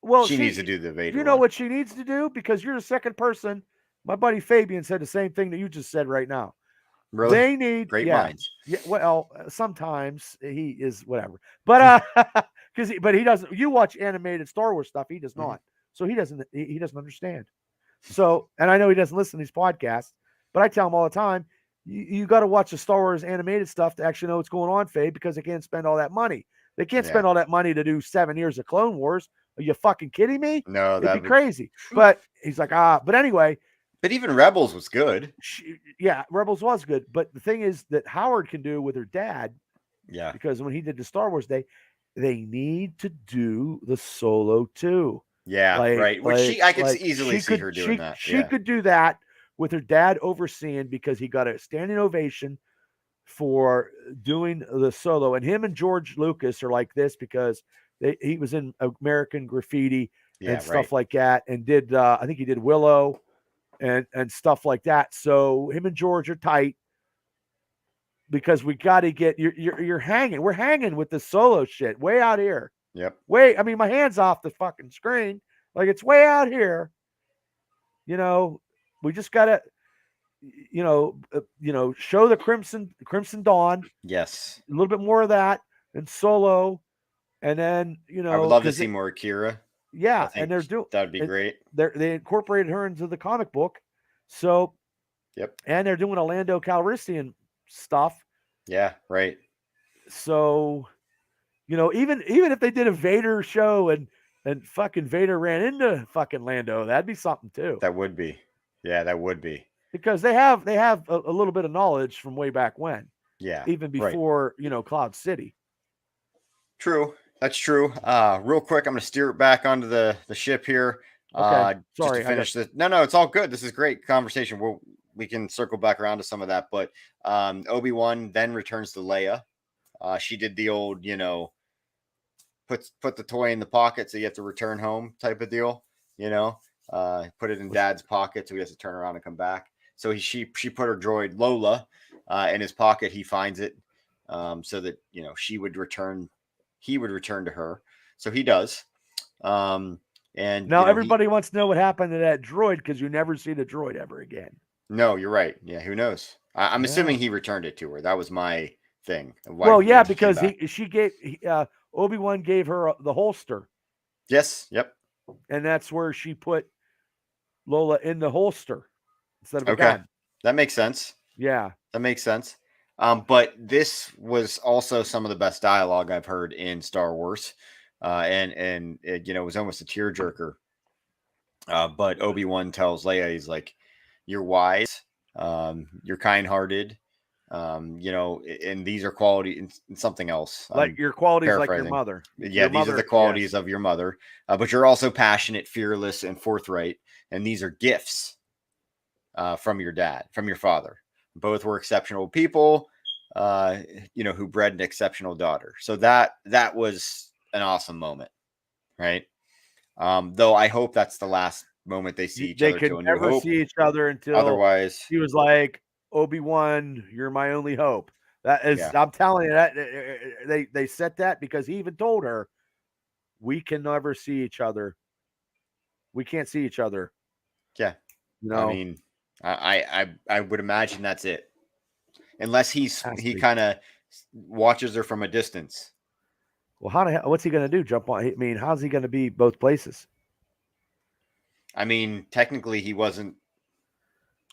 Well, she needs to do the Vader. You know what she needs to do? Because you're the second person. My buddy Fabian said the same thing that you just said right now. Really? They need great minds. Yeah, well, sometimes he is whatever. But but he doesn't. You watch animated Star Wars stuff, he does not. So he doesn't understand. So, and I know he doesn't listen to these podcasts, but I tell him all the time, you got to watch the Star Wars animated stuff to actually know what's going on, Faye, because they can't spend all that money. They can't spend all that money to do 7 years of Clone Wars. Are you fucking kidding me? No, that'd be crazy. But he's like, but anyway. But even Rebels was good. Rebels was good. But the thing is that Howard can do with her dad. Yeah. Because when he did the Star Wars Day, they need to do the Solo too. Yeah, right. Which I could easily see her doing that. She could do that with her dad overseeing, because he got a standing ovation for doing the Solo. And him and George Lucas are like this because he was in American Graffiti and stuff like that, and did I think he did Willow and stuff like that. So him and George are tight because we got to get you're hanging. We're hanging with the Solo shit way out here. Yep. I mean, my hand's off the fucking screen. Like, it's way out here. We just gotta, show the Crimson Dawn. Yes. A little bit more of that and Solo, and then I would love to see more Akira. Yeah, and they're doing that'd be great. They incorporated her into the comic book, so yep. And they're doing a Lando Calrissian stuff. Yeah, right. So, even if they did a Vader show and fucking Vader ran into fucking Lando, that'd be something too. That would be. Yeah, that would be. Because they have a little bit of knowledge from way back when. Yeah. Even before, Cloud City. True. That's true. Real quick, I'm going to steer it back onto the ship here. Okay. Sorry. Just to finish this. No, it's all good. This is great conversation. We can circle back around to some of that, but Obi-Wan then returns to Leia. She did the old, put the toy in the pocket, so you have to return home type of deal, put it in dad's pocket, so he has to turn around and come back. So she put her droid Lola in his pocket. He finds it so that he would return to her. So he does. And now you know, everybody wants to know what happened to that droid because you never see the droid ever again. no, you're right. Yeah, who knows? I'm Yeah. assuming he returned it to her. That was my thing. Well, yeah, when she came because back. Obi-Wan gave her the holster, Yes. Yep. and that's where she put Lola in the holster instead of a Okay. gun. That makes sense. Yeah. That makes sense. But this was also some of the best dialogue I've heard in Star Wars, and it, you know, it was almost a tearjerker. But Obi-Wan tells Leia, he's like, "You're wise, you're kind-hearted, you know, and these are quality and something else." Like your qualities, like your mother. Yeah, Your these are mother, the qualities yes. of your mother, but you're also passionate, fearless, and forthright, and these are gifts from your dad, from your father. Both were exceptional people, uh, you know, who bred an exceptional daughter. So that was an awesome moment, right? Though I hope that's the last moment they see each They other could till A New never Hope. see each other until Otherwise, he was like, Obi-Wan, you're my only hope. That is, yeah, I'm telling you that they set that because he even told her, we can never see each other. We can't see each other. yeah. You I know, mean, I would imagine that's it, unless he be. kind of watches her from a distance. Well, what's he going to do? Jump on? I mean, how's he going to be both places? I mean, technically, he wasn't.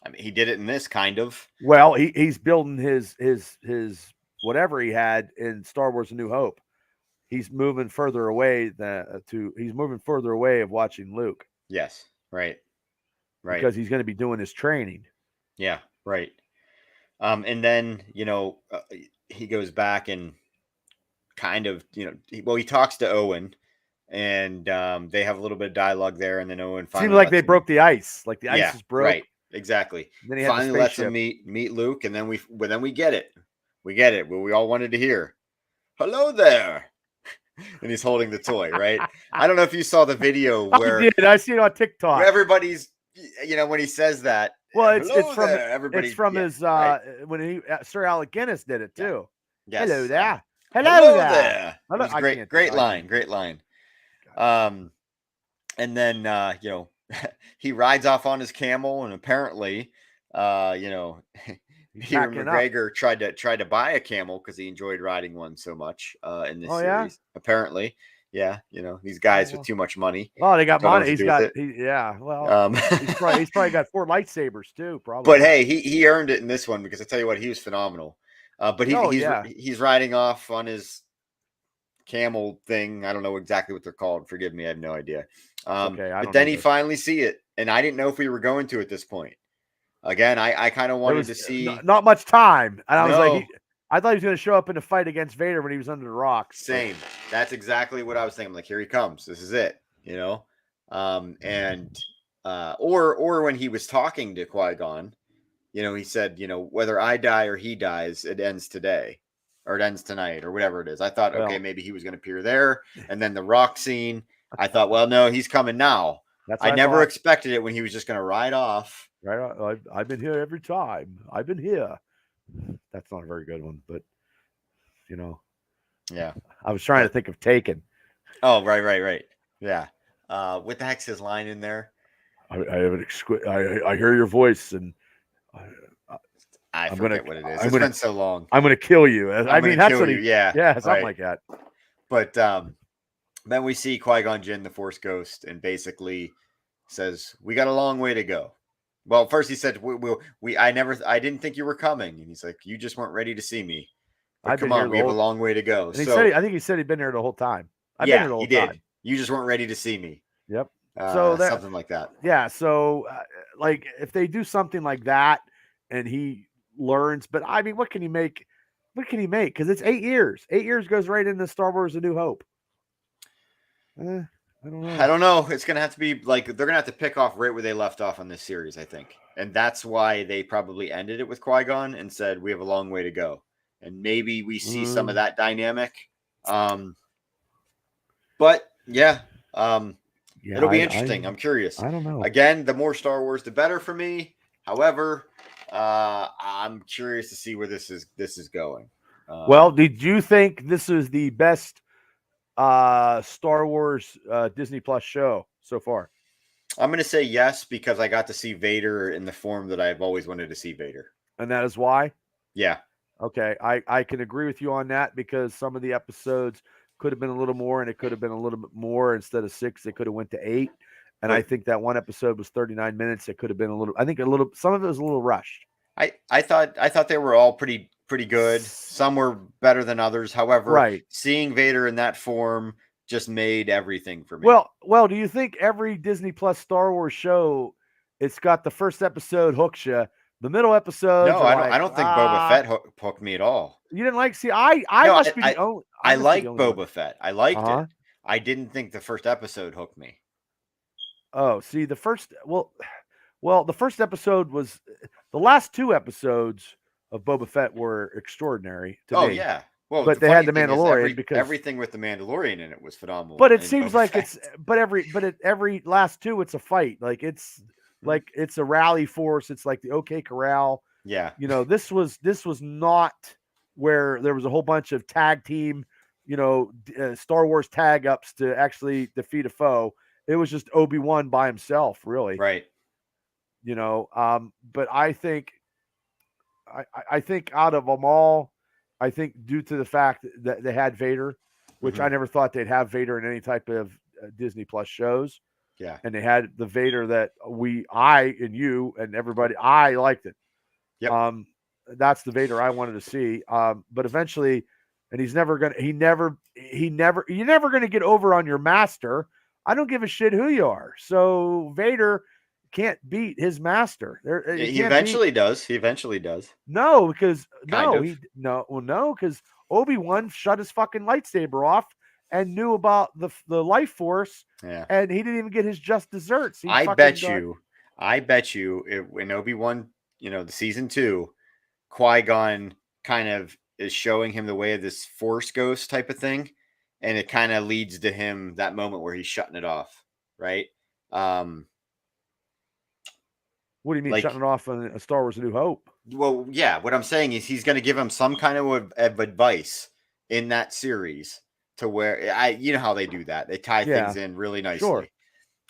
I mean, he did it in this kind of. Well, he's building his whatever he had in Star Wars: A New Hope. He's moving further away he's moving further away of watching Luke. Yes, right. Because he's going to be doing his training. Yeah, right. And then, you know, he goes back and kind of, you know, he talks to Owen, and they have a little bit of dialogue there, and then Owen Seems finally like they lets him, broke the ice. Like the yeah, ice is broke. right, exactly. Then he had the Finally lets him spaceship. meet Luke, and then we get it. We get it. What we all wanted to hear. Hello there. And he's holding the toy, right? I don't know if you saw the video where I did. I see it on TikTok. everybody's, you know, when he says that. Well, it's from there, everybody. it's from Yeah, his right. when Sir Alec Guinness did it too. Yes. Hello there. Hello Hello there. there. It was great. Great line. Great line. And then you know, he rides off on his camel, and apparently, you know, Peter McGregor tried to buy a camel because he enjoyed riding one so much in this series. Yeah? Apparently, yeah, you know, these guys with too much money. Well, they got money. Yeah. Well, he's probably got 4 lightsabers too. Probably. But hey, he earned it in this one because I tell you what, he was phenomenal. But he's riding off on his camel thing. I don't know exactly what they're called. Forgive me, I have no idea. Okay, but then he finally see it, and I didn't know if we were going to at this point. Again, I kind of wanted to see not much time, and I was like, I thought he was going to show up in a fight against Vader when he was under the rocks. Same. That's exactly what I was thinking. I'm like, here he comes. This is it. You know, or when he was talking to Qui-Gon, you know, he said, you know, whether I die or he dies, it ends today, or it ends tonight, or whatever it is. I thought, okay, maybe he was going to appear there, and then the rock scene. I thought, well, no, he's coming now. I never expected it when he was just going to ride off. Right, I've been here every time. I've been here. That's not a very good one, but you know, yeah. I was trying to think of Taken. Oh, right. Yeah. What the heck's his line in there? I have an I hear your voice, and I forget what it is. It's been so long. I'm going to kill you. I mean, that's what yeah, something like that. But then we see Qui-Gon Jinn, the Force Ghost, and basically says, "We got a long way to go." Well, first he said, I didn't think you were coming," and he's like, "You just weren't ready to see me. But come on, we have a long way to go." And I think he said he'd been there the whole time. I've been here the whole time. Did. You just weren't ready to see me. Yep. So something like that. Yeah. So, like, if they do something like that, and he learns, but I mean, what can he make? What can he make? Because it's 8 years. 8 years goes right into Star Wars: A New Hope. I don't know. It's gonna have to be like they're gonna have to pick off right where they left off on this series, I think, and that's why they probably ended it with Qui-Gon and said we have a long way to go, and maybe we see some of that dynamic. But yeah, it'll be interesting. I'm curious. I don't know. Again, the more Star Wars, the better for me. However, I'm curious to see where this is going. Well, did you think this is the best Star Wars Disney Plus show so far? I'm going to say yes because I got to see Vader in the form that I've always wanted to see Vader. And that is why? Yeah. Okay, I can agree with you on that because some of the episodes could have been a little more, and it could have been a little bit more instead of 6. It could have went to 8, and I think that one episode was 39 minutes. It could have been a little. I think a little. Some of it was a little rushed. I thought they were all pretty good. Some were better than others. However, Right. seeing Vader in that form just made everything for me. Well, do you think every Disney Plus Star Wars show, it's got the first episode hooks you, the middle episodes? No, I don't think Boba Fett hooked me at all. You didn't like? See, I must be the only. I liked Boba Fett. I liked it. I didn't think the first episode hooked me. Oh, see, the first the first episode was the last 2 episodes of Boba Fett were extraordinary to me. Oh yeah. Well, but they had the Mandalorian because everything with the Mandalorian in it was phenomenal. But it seems like it's every last 2 it's a fight. Like it's a rally force. It's like the OK Corral. Yeah. You know, this was not where there was a whole bunch of tag team, Star Wars tag ups to actually defeat a foe. It was just Obi-Wan by himself, really. Right. But I think out of them all, I think due to the fact that they had Vader, which I never thought they'd have Vader in any type of Disney Plus shows. Yeah. And they had the Vader that I and you and everybody, I liked it. Yep. That's the Vader I wanted to see. But eventually, and you're never going to get over on your master. I don't give a shit who you are. So Vader can't beat his master. He eventually does. No, because because Obi-Wan shut his fucking lightsaber off and knew about the life force. Yeah. And he didn't even get his just desserts. I bet you in Obi-Wan, the season 2, Qui-Gon kind of is showing him the way of this Force ghost type of thing. And it kind of leads to him that moment where he's shutting it off. Right. What do you mean shutting it off on Star Wars: A New Hope? Well, yeah. What I'm saying is he's going to give him some kind of advice in that series to where you know how they do that. They tie things in really nicely. Sure.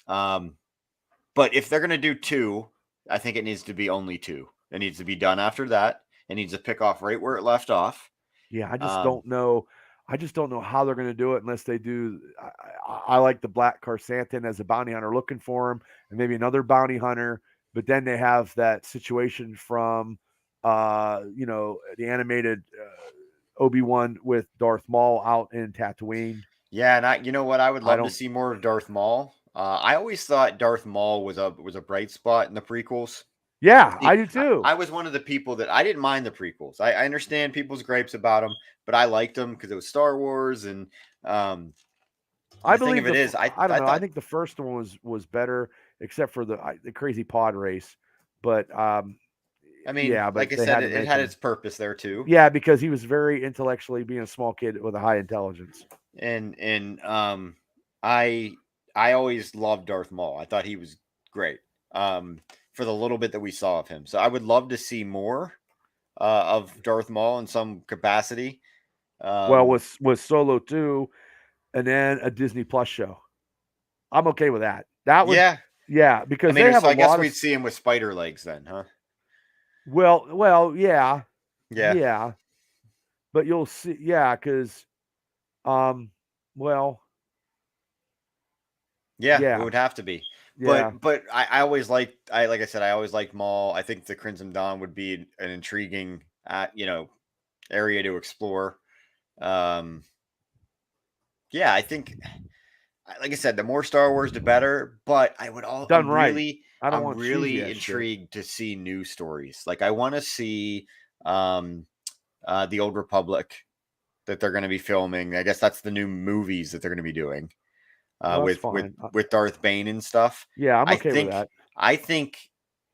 But if they're going to do 2, I think it needs to be only 2. It needs to be done after that. It needs to pick off right where it left off. Yeah, I just don't know. I just don't know how they're going to do it unless they do. I like the Black Carsantan as a bounty hunter looking for him, and maybe another bounty hunter. But then they have that situation from, the animated Obi-Wan with Darth Maul out in Tatooine. Yeah, and you know what? I would love to see more of Darth Maul. I always thought Darth Maul was a bright spot in the prequels. Yeah, I do too. I was one of the people that I didn't mind the prequels. I understand people's gripes about them, but I liked them because it was Star Wars, and I believe it is. I don't know. I think the first one was better, except for the crazy pod race. But I mean, yeah, but like I said, it had its purpose there too. Yeah, because he was very intellectually being a small kid with a high intelligence. And I always loved Darth Maul. I thought he was great. For the little bit that we saw of him. So I would love to see more of Darth Maul in some capacity. Well, with Solo 2 and then a Disney Plus show. I'm okay with that. That was yeah, because they have I guess we'd see him with spider legs then, huh? Well, yeah. Yeah. But you'll see, because yeah, it would have to be. Yeah. But I always liked like I said, I always liked Maul. I think the Crimson Dawn would be an intriguing area to explore. Yeah, I think like I said, the more Star Wars the better, but I'm really intrigued to see new stories. Like I want to see the Old Republic that they're going to be filming. I guess that's the new movies that they're going to be doing. With Darth Bane and stuff. Yeah, I'm okay with that. I think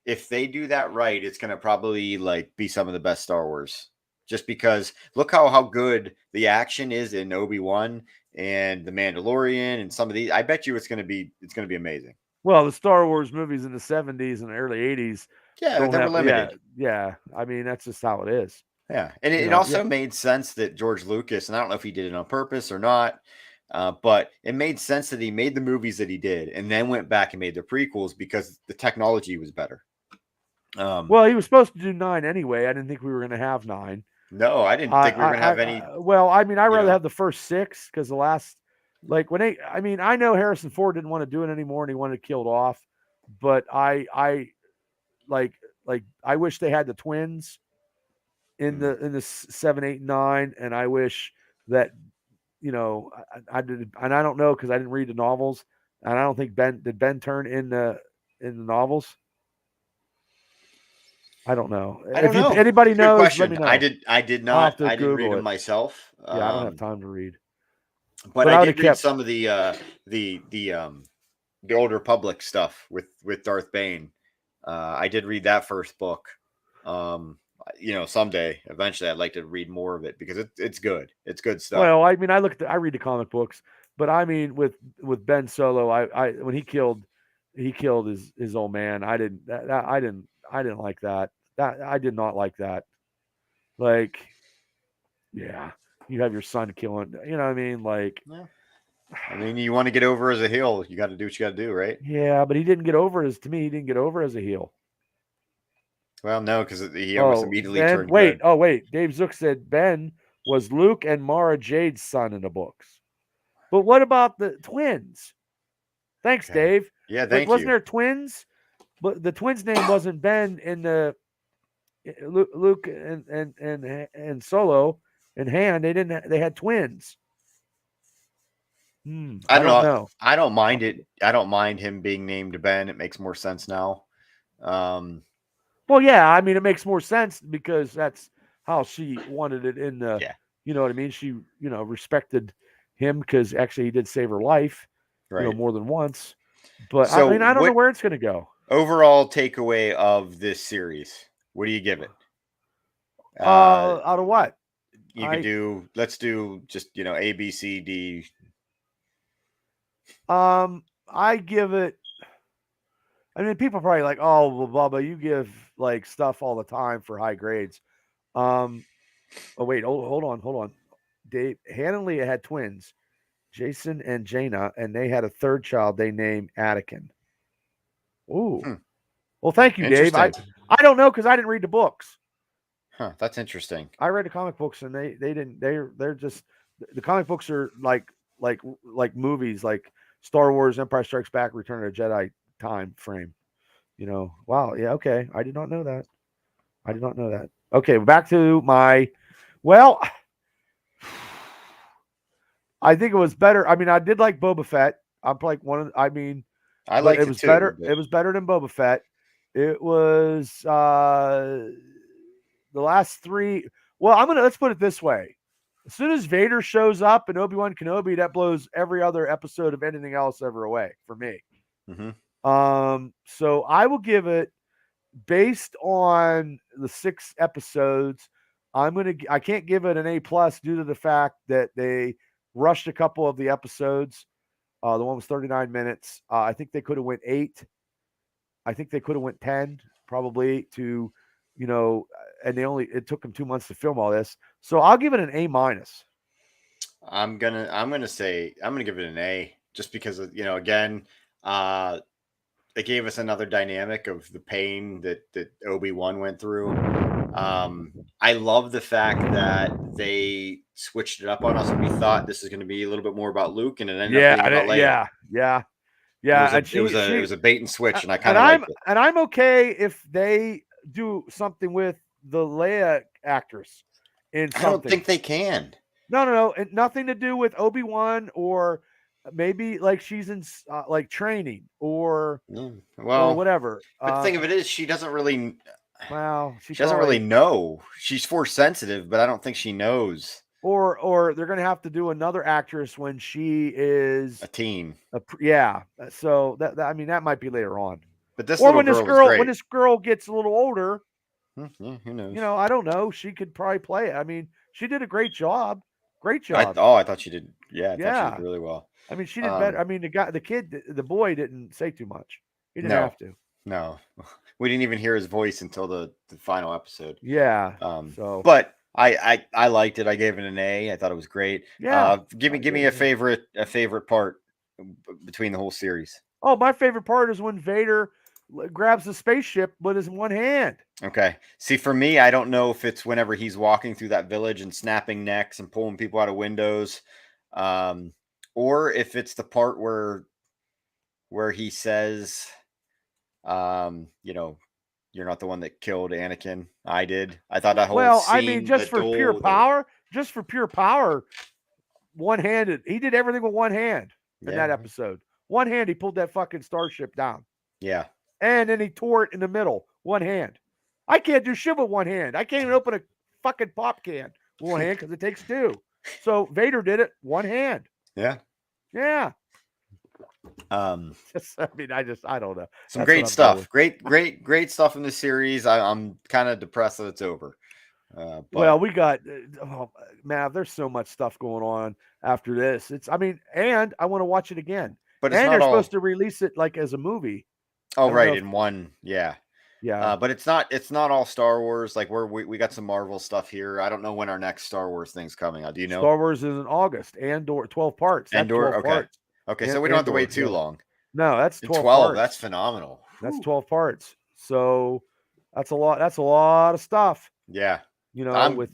if they do that right, it's going to probably be some of the best Star Wars. Just because look how good the action is in Obi-Wan and the Mandalorian and some of these. I bet you it's going to be amazing. Well, the Star Wars movies in the 70s and early 80s. Yeah, they were limited. Yeah. I mean, that's just how it is. Yeah, and it also made sense that George Lucas, and I don't know if he did it on purpose or not, But it made sense that he made the movies that he did, and then went back and made the prequels because the technology was better. Well, he was supposed to do 9 anyway. I didn't think we were going to have 9. No, I didn't think we were going to have any. Well, I mean, I'd rather know. have the first 6 because the last, like when they, I mean, I know Harrison Ford didn't want to do it anymore and he wanted it killed off, but I like I wish they had the twins in the 7, 8, 9, and I wish that, you know, I did, and I don't know because I didn't read the novels, and I don't think Ben turn in the novels. I don't know. I don't know. Anybody Good knows, question. let me know. I did not. I didn't read them myself. Yeah, I don't have time to read. But I did read some of the Old Republic stuff with Darth Bane. I did read that first book. You know, someday, eventually, I'd like to read more of it because it's good. It's good stuff. Well, I mean, I read the comic books, but I mean, with Ben Solo, I when he killed his old man, I didn't like that. I did not like that. Like, yeah, you have your son killing, you know what I mean? Like, yeah. I mean, you want to get over as a heel, you got to do what you got to do, right? Yeah, but he didn't get over he didn't get over as a heel. Well, no, because he almost immediately turned good. good. Oh, wait. Dave Zook said Ben was Luke and Mara Jade's son in the books. But what about the twins? Thanks, Okay. Dave. Yeah, thank you. Wasn't there twins? But the twins' name wasn't Ben in the Luke and Solo and Han. They had twins. I don't know. I don't mind it. I don't mind him being named Ben. It makes more sense now. Well, yeah, I mean, it makes more sense because that's how she wanted it in the, you know what I mean? She, respected him because actually he did save her life, more than once. But so I mean, I don't know where it's going to go. Overall takeaway of this series, what do you give it? Out of what? You could do, let's do just, A, B, C, D. I give it, I mean, people are probably like, oh, well, Bubba, you give like stuff all the time for high grades. Oh, wait, hold on. Dave, Hannah and Leah had twins, Jason and Jaina, and they had a third child they named Anakin. Ooh. Well, thank you, Dave. I don't know because I didn't read the books. Huh, that's interesting. I read the comic books and they didn't. They're just, the comic books are like movies, like Star Wars, Empire Strikes Back, Return of the Jedi time frame. Wow, yeah, okay. I did not know that. Okay, back to my, well, I think it was better. I mean, I did like Boba Fett. I'm like I liked it was too, better. It was better than Boba Fett. It was the last 3. Well, let's put it this way. As soon as Vader shows up in Obi-Wan Kenobi, that blows every other episode of anything else ever away for me. Mm-hmm. So I will give it, based on the 6 episodes, I can't give it an A+ due to the fact that they rushed a couple of the episodes. The one was 39 minutes. I think they could have went 8. I think they could have went 10, probably, to, and it took them 2 months to film all this. So I'll give it an A-. I'm gonna give it an A, just because of, again, it gave us another dynamic of the pain that Obi-Wan went through. I love the fact that they switched it up on us, and we thought this is going to be a little bit more about Luke, and it ended up being about Leia. Yeah. It was a bait and switch, and I kind of liked it. And I'm okay if they do something with the Leia actress in something. I don't think they can. No. Nothing to do with Obi-Wan, or maybe like she's in like training or whatever. But the thing of it is, she doesn't really. Well, she doesn't really know. She's force sensitive, but I don't think she knows. Or they're going to have to do another actress when she is a teen. So that might be later on. But this when this girl gets a little older, yeah, who knows? I don't know. She could probably play it. I mean, she did a great job. Great job. I thought she did. Yeah, I thought she did really well. I mean, she did better. I mean, the boy didn't say too much. He didn't have to. No, we didn't even hear his voice until the final episode. Yeah. But I liked it. I gave it an A. I thought it was great. Yeah. Give me a favorite part between the whole series. Oh, my favorite part is when Vader grabs the spaceship with his one hand. Okay. See, for me, I don't know if it's whenever he's walking through that village and snapping necks and pulling people out of windows, um, or if it's the part where he says, you know, you're not the one that killed Anakin. I did. I thought that whole Well, I mean, scene, the duel, just for pure power, one-handed. He did everything with one hand in that episode. One hand, he pulled that fucking starship down. Yeah. And then he tore it in the middle, one hand. I can't do shit with one hand. I can't even open a fucking pop can with one hand because it takes two. So Vader did it one hand. Yeah. Yeah. I don't know. Some great stuff. Great stuff in the series. I'm kind of depressed that it's over. Well, we got Mav. There's so much stuff going on after this. And I want to watch it again. But it's and not they're all... supposed to release it like as a movie. Oh, right, in one, yeah. Yeah. But it's not all Star Wars. Like we got some Marvel stuff here. I don't know when our next Star Wars thing's coming out. Do you know? Star Wars is in August. Andor, 12 parts. Andor, okay. Parts. Okay, so we don't have to wait too long. No, that's 12 parts. That's phenomenal. That's 12 parts. So that's a lot. That's a lot of stuff. Yeah. You know,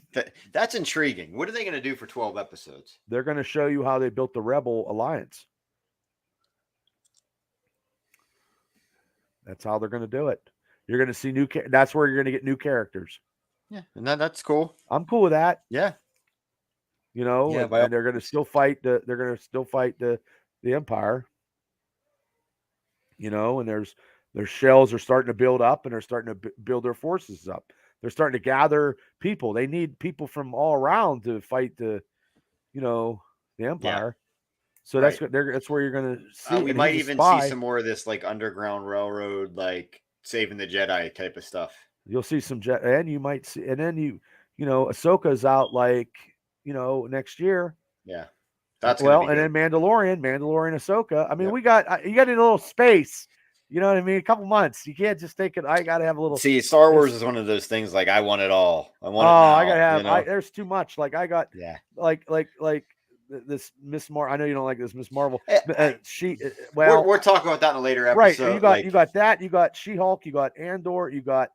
that's intriguing. What are they going to do for 12 episodes? They're going to show you how they built the Rebel Alliance. That's how they're going to do it. You're going to see that's where you're going to get new characters. Yeah, and that's cool. I'm cool with that. Yeah. You know, and they're going to still fight the Empire. You know, and their shells are starting to build up, and they're starting to build their forces up. They're starting to gather people. They need people from all around to fight the Empire. Yeah. So that's where you're going to see. We might even see some more of this like Underground Railroad, like Saving the Jedi type of stuff. You'll see some and you might see, and then Ahsoka's out next year. Yeah, that's and then Mandalorian, Ahsoka. I mean, you got a little space. You know what I mean? A couple months. You can't just take it. I got to have a little. See, Star Wars is one of those things. Like I want it all. I want it now. I got to have. There's too much. Like I got. Yeah. Like this Miss Marvel. I know you don't like this Miss Marvel. We're talking about that in a later episode. Right. You got that. You got She-Hulk. You got Andor. You got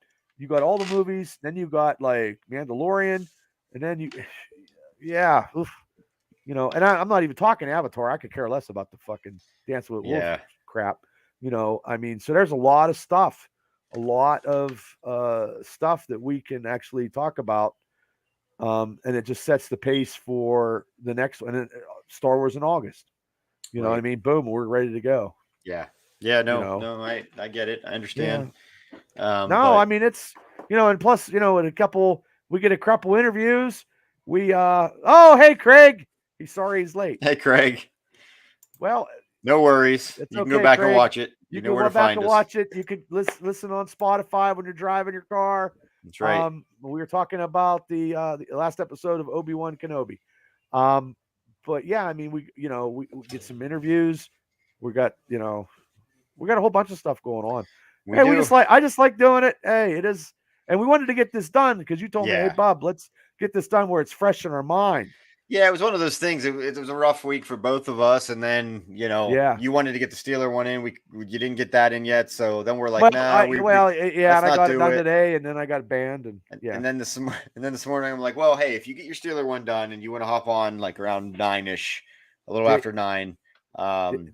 all the movies. Then you got like Mandalorian, and then and I'm not even talking Avatar. I could care less about the fucking Dance with Wolves crap. I mean, so there's a lot of stuff that we can actually talk about. And it just sets the pace for the next one. Star Wars in August. You know what I mean? Boom, we're ready to go. Yeah. Yeah, no, I get it. I understand. Yeah. I mean, it's, and plus, in we get a couple interviews. Hey, Craig. He's sorry he's late. Hey, Craig. Well, no worries. You can go back and watch it. You can go back and watch it. You can listen on Spotify when you're driving your car. That's right. We were talking about the last episode of Obi-Wan Kenobi. But yeah, I mean, we get some interviews. We got a whole bunch of stuff going on. I just like doing it. Hey, it is. And we wanted to get this done because you told me, hey, Bob, let's get this done where it's fresh in our mind. Yeah, it was one of those things. It was a rough week for both of us, and then you wanted to get the Steeler one in. You didn't get that in yet, so then we're like, and I got it done today, and then I got banned, and then this morning I'm like, well, hey, if you get your Steeler one done and you want to hop on like around 9-ish, a little after 9.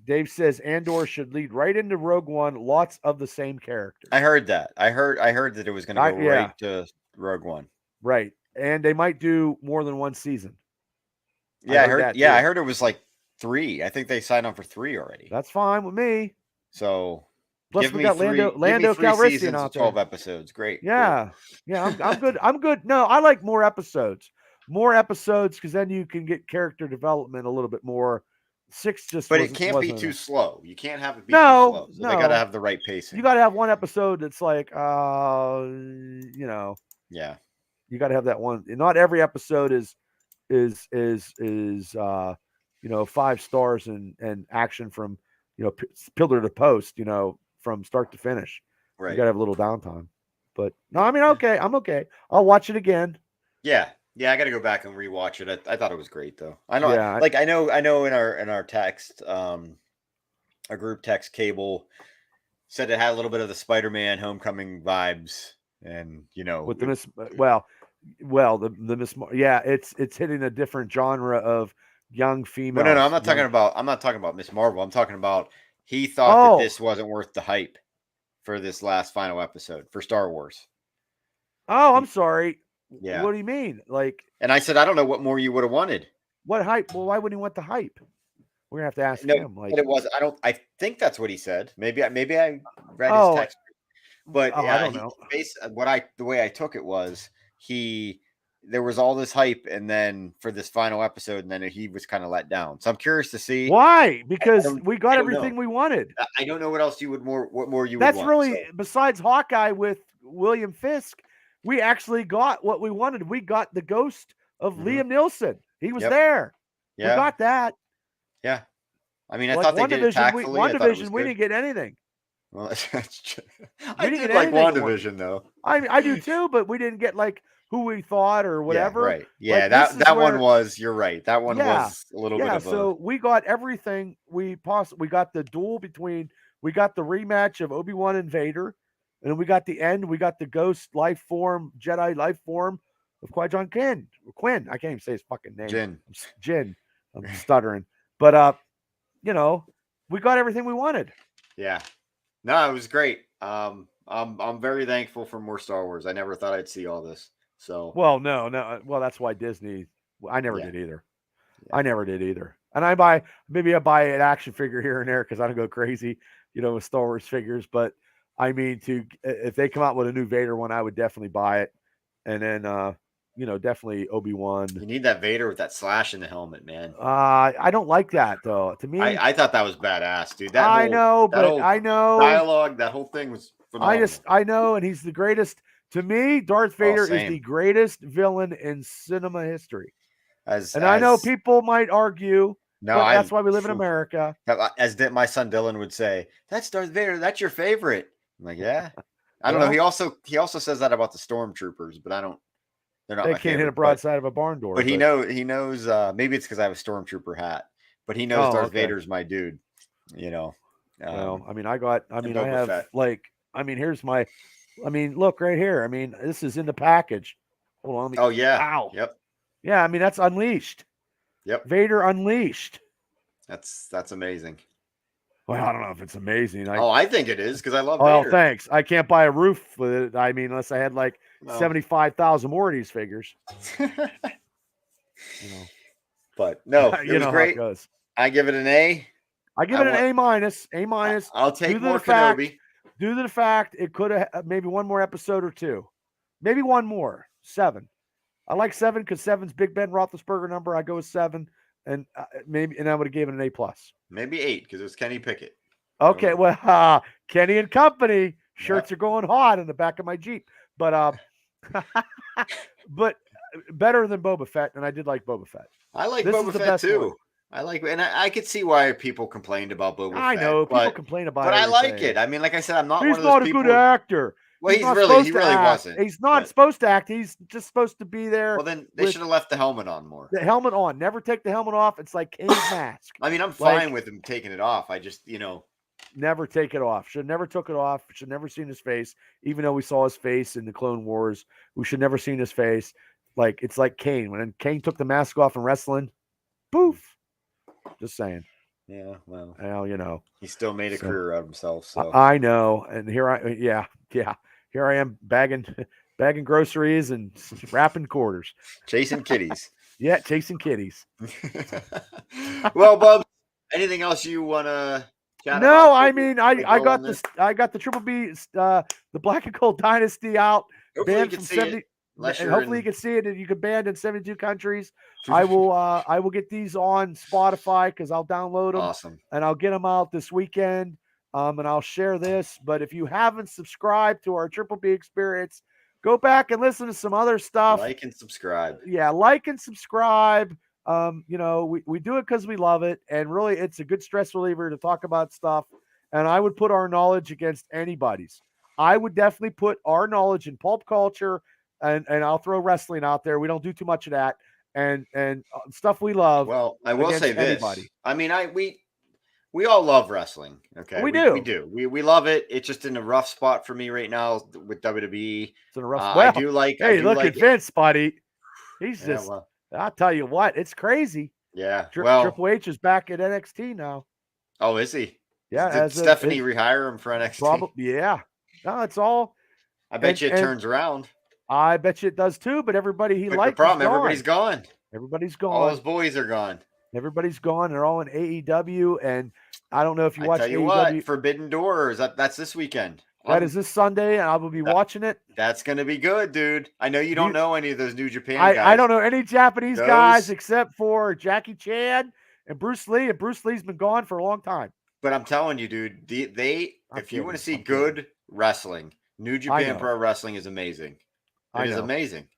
Dave says Andor should lead right into Rogue One. Lots of the same characters. I heard that. I heard that it was going to go right to Rogue One. Right, and they might do more than one season. Yeah, I heard it was like 3. I think they signed on for 3 already. That's fine with me. So plus we got Lando Calrissian out there. 12 episodes, great. Yeah, cool. Yeah, I'm good. I'm good. No, I like more episodes because then you can get character development a little bit more. 6 just, but it can't be too slow. You can't have it be too slow. So they got to have the right pacing. You got to have one episode that's like, yeah, you got to have that one. Not every episode is 5 stars and action from pillar to post, from start to finish. Right. You gotta have a little downtime. But no, I mean, okay, I'm okay. I'll watch it again. Yeah, Yeah, I got to go back and rewatch it. I thought it was great though. I know, Yeah. like I know in our text, a group text, Cable said it had a little bit of the Spider-Man Homecoming vibes, and With the yeah, it's hitting a different genre of young well, no, females. I'm not talking about Miss Marvel. I'm talking about he thought that Oh, this wasn't worth the hype for this last final episode for Star Wars. I'm He, sorry. yeah, What do you mean? Like, and I said I don't know what more you would have wanted. what hype? Well, why wouldn't he want the hype? We're gonna have to ask No, him. Like, but it was. I don't. I think that's what he said. Maybe I read his oh, text, but I yeah, don't know. the way I took it was there was all this hype, and then for this final episode, and then he was kind of let down. So I'm curious to see Why? Because we I got don't everything know. we wanted. I don't know what else you would what more you would That's want. really besides Hawkeye with William Fisk. We actually got what we wanted. We got the ghost of Liam Neeson. He was there. Yeah. We got that. Yeah. I mean, I Like thought they did it tactfully. I thought it was we good. didn't get anything. Well, I did like WandaVision though. I do too, but we didn't get like who we thought or whatever. Yeah, right. Yeah, like, that one was. You're right. That one was a little bit of so we got everything we possibly. We got the duel between. We got the rematch of Obi-Wan and Vader, and we got the end. We got the ghost life form, Jedi life form of Qui-Gon Quinn. I can't even say his fucking name. Jin. I'm stuttering, but we got everything we wanted. Yeah. No, it was great. I'm very thankful for more Star Wars. I never thought I'd see all this. So well, no. Well, that's why Disney. I never did either. Yeah. I never did either. And I buy an action figure here and there because I don't go crazy, with Star Wars figures. But I mean, if they come out with a new Vader one, I would definitely buy it. And then definitely Obi-Wan. You need that Vader with that slash in the helmet, man. I don't like that though. To me, I thought that was badass, dude. I know dialogue, that whole thing was phenomenal. I know, and he's the greatest. To me, Darth Vader is the greatest villain in cinema history. I know people might argue, but that's why we live in America. As my son Dylan would say, that's Darth Vader. That's your favorite. I'm like, yeah. I don't know. He also says that about the stormtroopers, but I don't. They're not. They can't hit a broadside of a barn door. But he knows. Maybe it's because I have a stormtrooper hat, but he knows Darth Vader's my dude. Well, I mean, I have Fett. Here's my. Look right here. This is in the package. Hold on. Oh yeah. Ow. Yep. Yeah, that's Unleashed. Yep. Vader Unleashed. That's amazing. Well, I don't know if it's amazing. I think it is because I love Vader. Oh, thanks. I can't buy a roof with it. Unless I had 75,000 more of these figures. But no, it was great. How it goes. I give it an A. I give it an A minus. A minus. I'll take more Kenobi. Due to the fact it could have maybe one more episode or two, maybe one more. 7. I like 7 because 7's Big Ben Roethlisberger number. I go with 7, and I would have given it an A+. Maybe 8 because it was Kenny Pickett. Okay, well, Kenny and Company shirts are going hot in the back of my Jeep, but but better than Boba Fett, and I did like Boba Fett. I like Boba Fett too. I could see why people complained about Boba Fett. I know people complain about it, but I like it. Like I said, I'm not. He's one of those not a people. Good actor. Well, he really wasn't. He's not supposed to act. He's just supposed to be there. Well, then they should have left the helmet on more. The helmet on. Never take the helmet off. It's like Kane's mask. I'm fine with him taking it off. I just, never take it off. Should never took it off. Should never seen his face. Even though we saw his face in the Clone Wars, we should never seen his face. It's like Kane. When Kane took the mask off in wrestling, poof. Just saying. Yeah, well. He still made a career out of himself. So I know. And here I am bagging groceries and wrapping quarters. Chasing kitties. Yeah, chasing kitties. Well, Bub, anything else you want to chat about? I got the Triple B, the Black and Gold Dynasty out. Hopefully you can see it. Hopefully you can see it, and you can ban in 72 countries. I will get these on Spotify because I'll download them. Awesome. And I'll get them out this weekend. And I'll share this. But if you haven't subscribed to our Triple B experience, go back and listen to some other stuff. Like and subscribe. Yeah, like and subscribe. We do it because we love it. And really, it's a good stress reliever to talk about stuff. And I would put our knowledge against anybody's. I would definitely put our knowledge in pulp culture and I'll throw wrestling out there. We don't do too much of that, and stuff we love. Well, I will say this. Anybody. I mean, we all love wrestling. Okay, We do. We do. We love it. It's just in a rough spot for me right now with WWE. It's in a rough. I do like. Hey, I do look like at Vince, buddy. He's Yeah, just. well, I'll tell you what, it's crazy. yeah. Well, Triple H is back at NXT now. oh, is he? Yeah. Did Stephanie rehire him for NXT? Probably. Yeah. No, it's all. I bet you it turns around. I bet you it does too. But everybody he liked. The problem, everybody's gone. Everybody's gone. All those boys are gone. Everybody's gone. They're all in AEW, and I don't know if you watch. Tell you AEW. what, Forbidden Doors. That's this weekend. That is this Sunday, and I will be watching it. That's gonna be good, dude. I know you don't know any of those New Japan guys. I don't know any Japanese guys except for Jackie Chan and Bruce Lee. And Bruce Lee's been gone for a long time. But I'm telling you, dude, if you want to see good wrestling, New Japan Pro Wrestling is amazing. It is amazing.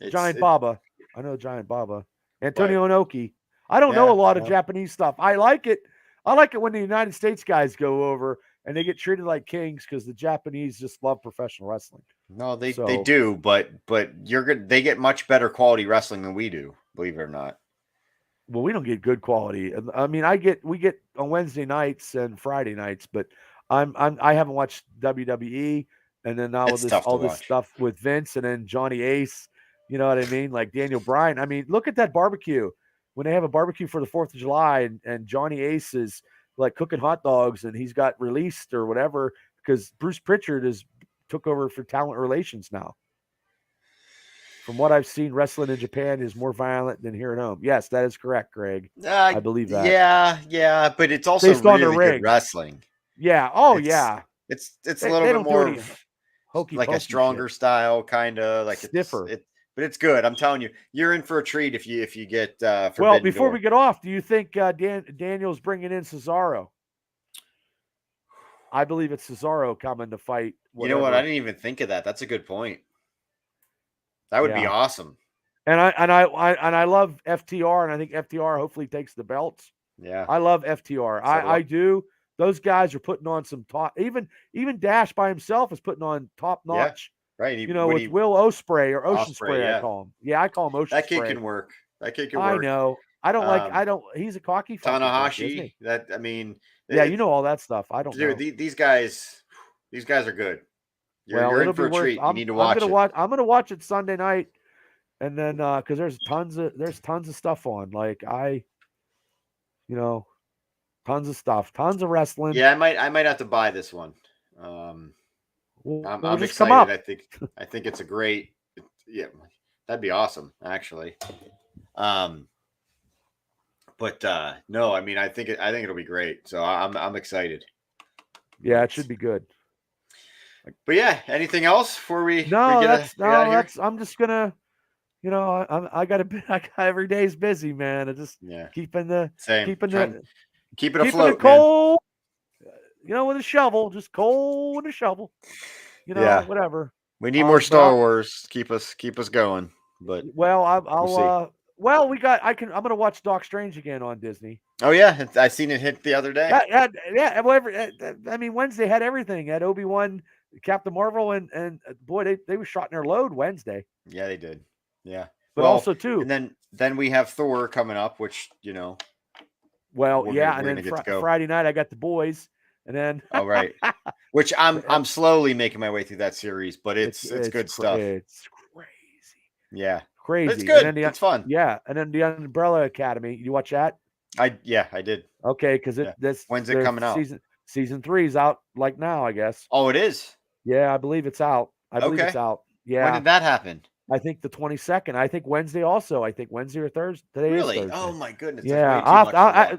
Giant Baba. I know Giant Baba. Antonio Inoki. I don't know a lot of Japanese stuff. I like it. I like it when the United States guys go over and they get treated like kings because the Japanese just love professional wrestling. No, they do, but you're good. They get much better quality wrestling than we do, believe it or not. Well, we don't get good quality. I mean, we get on Wednesday nights and Friday nights, but I haven't watched WWE, and then now with all this stuff with Vince and then Johnny Ace, you know what I mean? Like Daniel Bryan. I mean, look at that barbecue when they have a barbecue for the 4th of July, and Johnny Ace is like cooking hot dogs, and he's got released or whatever because Bruce Pritchard took over for talent relations now. From what I've seen, wrestling in Japan is more violent than here at home. Yes, that is correct, Greg. I believe that. Yeah, but it's also based really good wrestling. Yeah. Oh, yeah. It's a little bit more like a stronger style, kind of like stiffer. But it's good. I'm telling you, you're in for a treat if you get. Well, before we get off, do you think Daniel's bringing in Cesaro? I believe it's Cesaro coming to fight. Whatever. You know what? I didn't even think of that. That's a good point. That would be awesome. And I love FTR, and I think FTR hopefully takes the belts. Yeah, I love FTR. I do. Those guys are putting on some top. Even Dash by himself is putting on top notch. Yeah, right. With Will Ospreay or Ocean Spray, I call him. Yeah, I call him Ocean Spray. That kid can work. I know. I don't he's a cocky Tanahashi. I mean. Yeah, you know all that stuff. I don't know. These guys are good. You're in for a treat. You need to watch it. I'm gonna watch it Sunday night, and then because there's tons of stuff on. Like tons of stuff, tons of wrestling. Yeah, I might have to buy this one. I'm excited. Come up. I think it's a great. Yeah, that'd be awesome, actually. But no, I mean, I think it'll be great. So I'm excited. Yeah, it should be good. But yeah, anything else before we get I'm just gonna, I got every day's busy, man. I just keeping it afloat, it cold, man. With a shovel, just cold with a shovel, whatever. We need more Star Wars. Keep us going. But I'm gonna watch Doc Strange again on Disney. Oh yeah, I seen it hit the other day. Yeah. I mean, Wednesday had everything. Had Obi-Wan, Captain Marvel, and boy, they were shot in their load Wednesday. Yeah, they did. Yeah, but also too. And then we have Thor coming up, which Well, and then Friday night I got the boys, and then all right, which I'm slowly making my way through that series, but it's good stuff. It's crazy. Yeah. Crazy. It's good. It's fun. Yeah, and then the Umbrella Academy. You watch that? I did. Okay, because when's it coming out? Season 3 is out like now, I guess. Oh, it is. Yeah, I believe it's out. It's out. Yeah. When did that happen? I think the 22nd. I think Wednesday also. I think Wednesday or Thursday. Today really? Is Thursday. Oh my goodness. Yeah.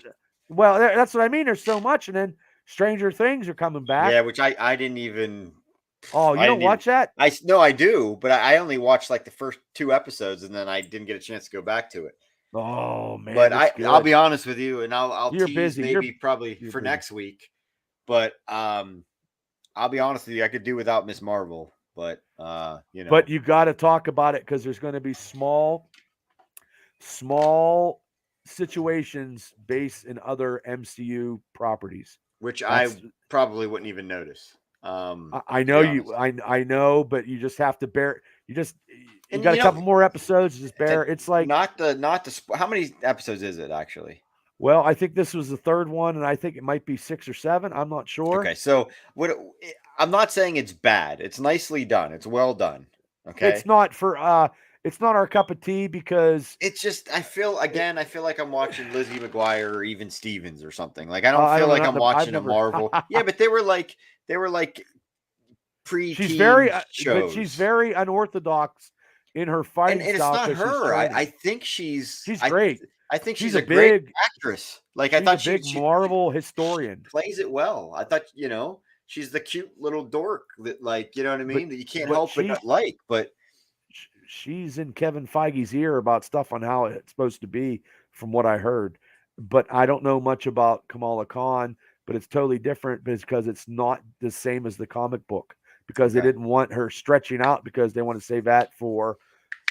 Well, that's what I mean. There's so much, and then Stranger Things are coming back. Yeah, which I didn't even. Oh, you don't watch that? No, I do, but I only watched like the first 2 episodes, and then I didn't get a chance to go back to it. Oh man! But I'll be honest with you, and I'll You're tease busy. maybe probably for next week. But I'll be honest with you, I could do without Miss Marvel. But But you got to talk about it because there's going to be small situations based in other MCU properties, which I probably wouldn't even notice. I know you. I know, but you just have to bear. You And got a couple more episodes. Just bear. It's like how many episodes is it actually? Well, I think this was the third one, and I think it might be 6 or 7. I'm not sure. Okay, so I'm not saying it's bad. It's nicely done. It's well done. Okay, it's not our cup of tea because it's just I feel like I'm watching Lizzie McGuire or even Stevens or something. Like I don't feel like I'm watching a Marvel. Yeah, but they were like pre-teen shows. But she's very unorthodox in her fighting and style. It's not her. I think she's great. I think she's a great actress. Like I thought she's a big Marvel historian. Plays it well. I thought she's the cute little dork that that you can't help but not like. But she's in Kevin Feige's ear about stuff on how it's supposed to be, from what I heard. But I don't know much about Kamala Khan. But it's totally different because it's not the same as the comic book. Because they didn't want her stretching out because they want to save that for,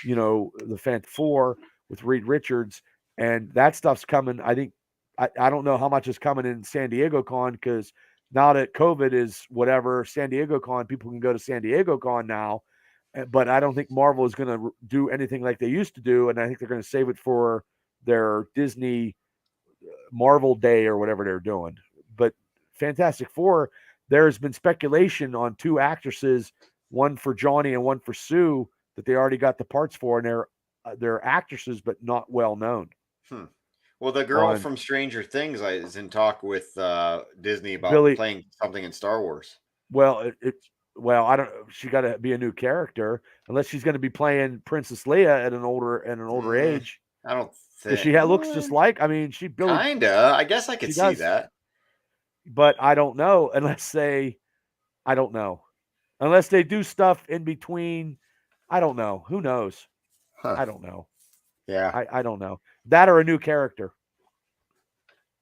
the Fantastic Four with Reed Richards. And that stuff's coming. I think I don't know how much is coming in San Diego Con, because now that COVID is whatever, San Diego Con, people can go to San Diego Con now. But I don't think Marvel is going to do anything like they used to do. And I think they're going to save it for their Disney Marvel Day or whatever they're doing. But Fantastic Four, there's been speculation on 2 actresses, one for Johnny and one for Sue, that they already got the parts for, and they're actresses but not well known. Well, the girl from Stranger Things is in talk with Disney about playing something in Star Wars. Well, I don't. She got to be a new character, unless she's going to be playing Princess Leia at an older age. I don't think she looks just like. I mean, she kinda. I guess I could see that, but I don't know unless they do stuff in between. I don't know. Who knows? Huh. I don't know. Yeah, I don't know. That or a new character.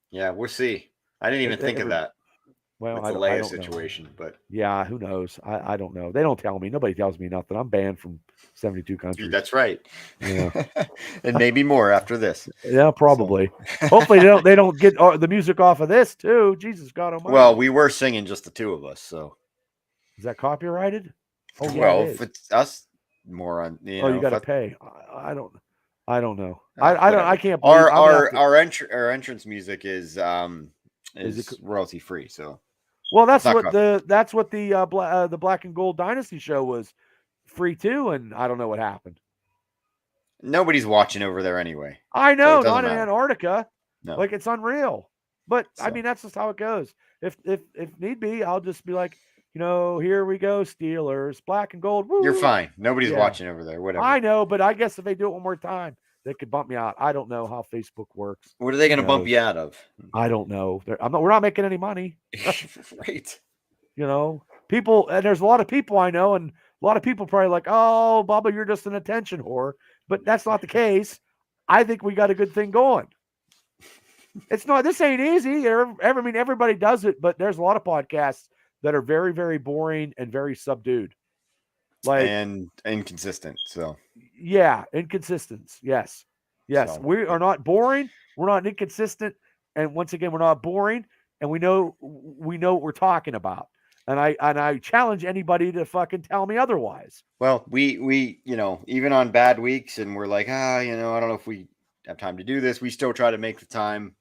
Yeah, we'll see. I didn't even think of that. Well, with the Leia situation, but yeah, who knows? I don't know. They don't tell me. Nobody tells me nothing. I'm banned from 72 countries. That's right. Yeah, and maybe more after this. Yeah, probably. So. Hopefully they don't get the music off of this too. Jesus God Almighty. Well, we were singing just the 2 of us, so is that copyrighted? Oh yeah. Well, if it's us more on, you got to pay. I don't know. I can't believe our entrance music is royalty free. So well, that's what the Black and Gold Dynasty show was free too, and I don't know what happened. Nobody's watching over there anyway. I know, so not in Antarctica. No. Like it's unreal. But I mean, that's just how it goes. If need be, I'll just be like, here we go, Steelers, Black and Gold. Woo. You're fine. Nobody's watching over there. Whatever. I know, but I guess if they do it one more time, they could bump me out. I don't know how Facebook works. What are they going to bump you out of? I don't know. We're not making any money. Right. People, and there's a lot of people I know, and a lot of people probably like, oh, Bubba, you're just an attention whore. But that's not the case. I think we got a good thing going. It's not. This ain't easy. I mean, everybody does it, but there's a lot of podcasts that are very, very boring and very subdued. And inconsistent. So yeah, inconsistent. Yes. So, we are not boring. We're not inconsistent. And once again, we're not boring. And we know what we're talking about. And I challenge anybody to fucking tell me otherwise. Well, we even on bad weeks, and we're like, I don't know if we have time to do this. We still try to make the time.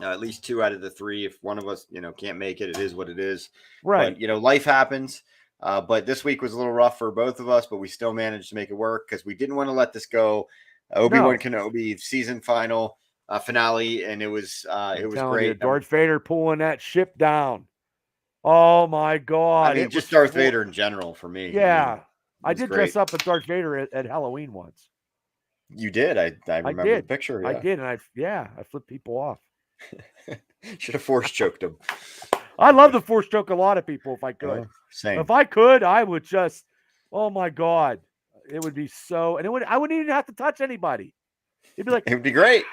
At least 2 out of the 3. If one of us, can't make it, it is what it is. Right. But, life happens. But this week was a little rough for both of us, but we still managed to make it work because we didn't want to let this go. Obi-Wan Kenobi season finale, and it was great. Darth Vader pulling that ship down. Oh my God! I mean, just Darth Vader in general for me. Yeah, I did dress up as Darth Vader at Halloween once. You did. I remember the picture. Yeah. I did, and I flipped people off. Should have force choked him. I love to force choke a lot of people if I could. Same. If I could, I would just. Oh my God, it would be so, and I wouldn't even have to touch anybody. It'd be like it would be great.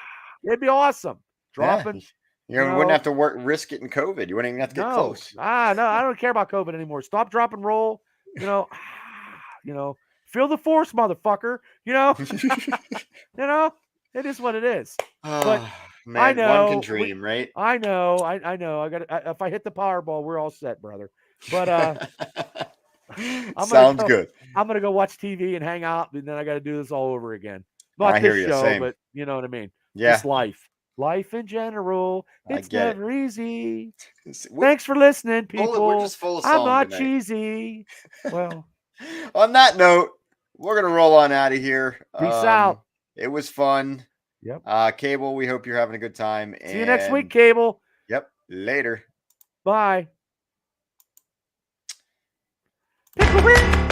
It'd be awesome. Dropping. Yeah. You wouldn't have to risk getting COVID. You wouldn't even have to get close. No, I don't care about COVID anymore. Stop, drop, and roll. Feel the force, motherfucker. It is what it is. But man, I know one can dream, right? I know. I got. If I hit the Powerball, we're all set, brother. But Sounds good. I'm gonna go watch TV and hang out, and then I got to do this all over again. Not I hear this you. show, Same. but you know what I mean. Yeah, Just life in general. I It's get it. never easy. We're Thanks for listening, we're people. just full of I'm song not tonight. cheesy. Well, On that note, we're gonna roll on out of here. peace out. It was fun. Yep. Cable, we hope you're having a good time. See you next week, Cable. Yep. Later. Bye. Pickle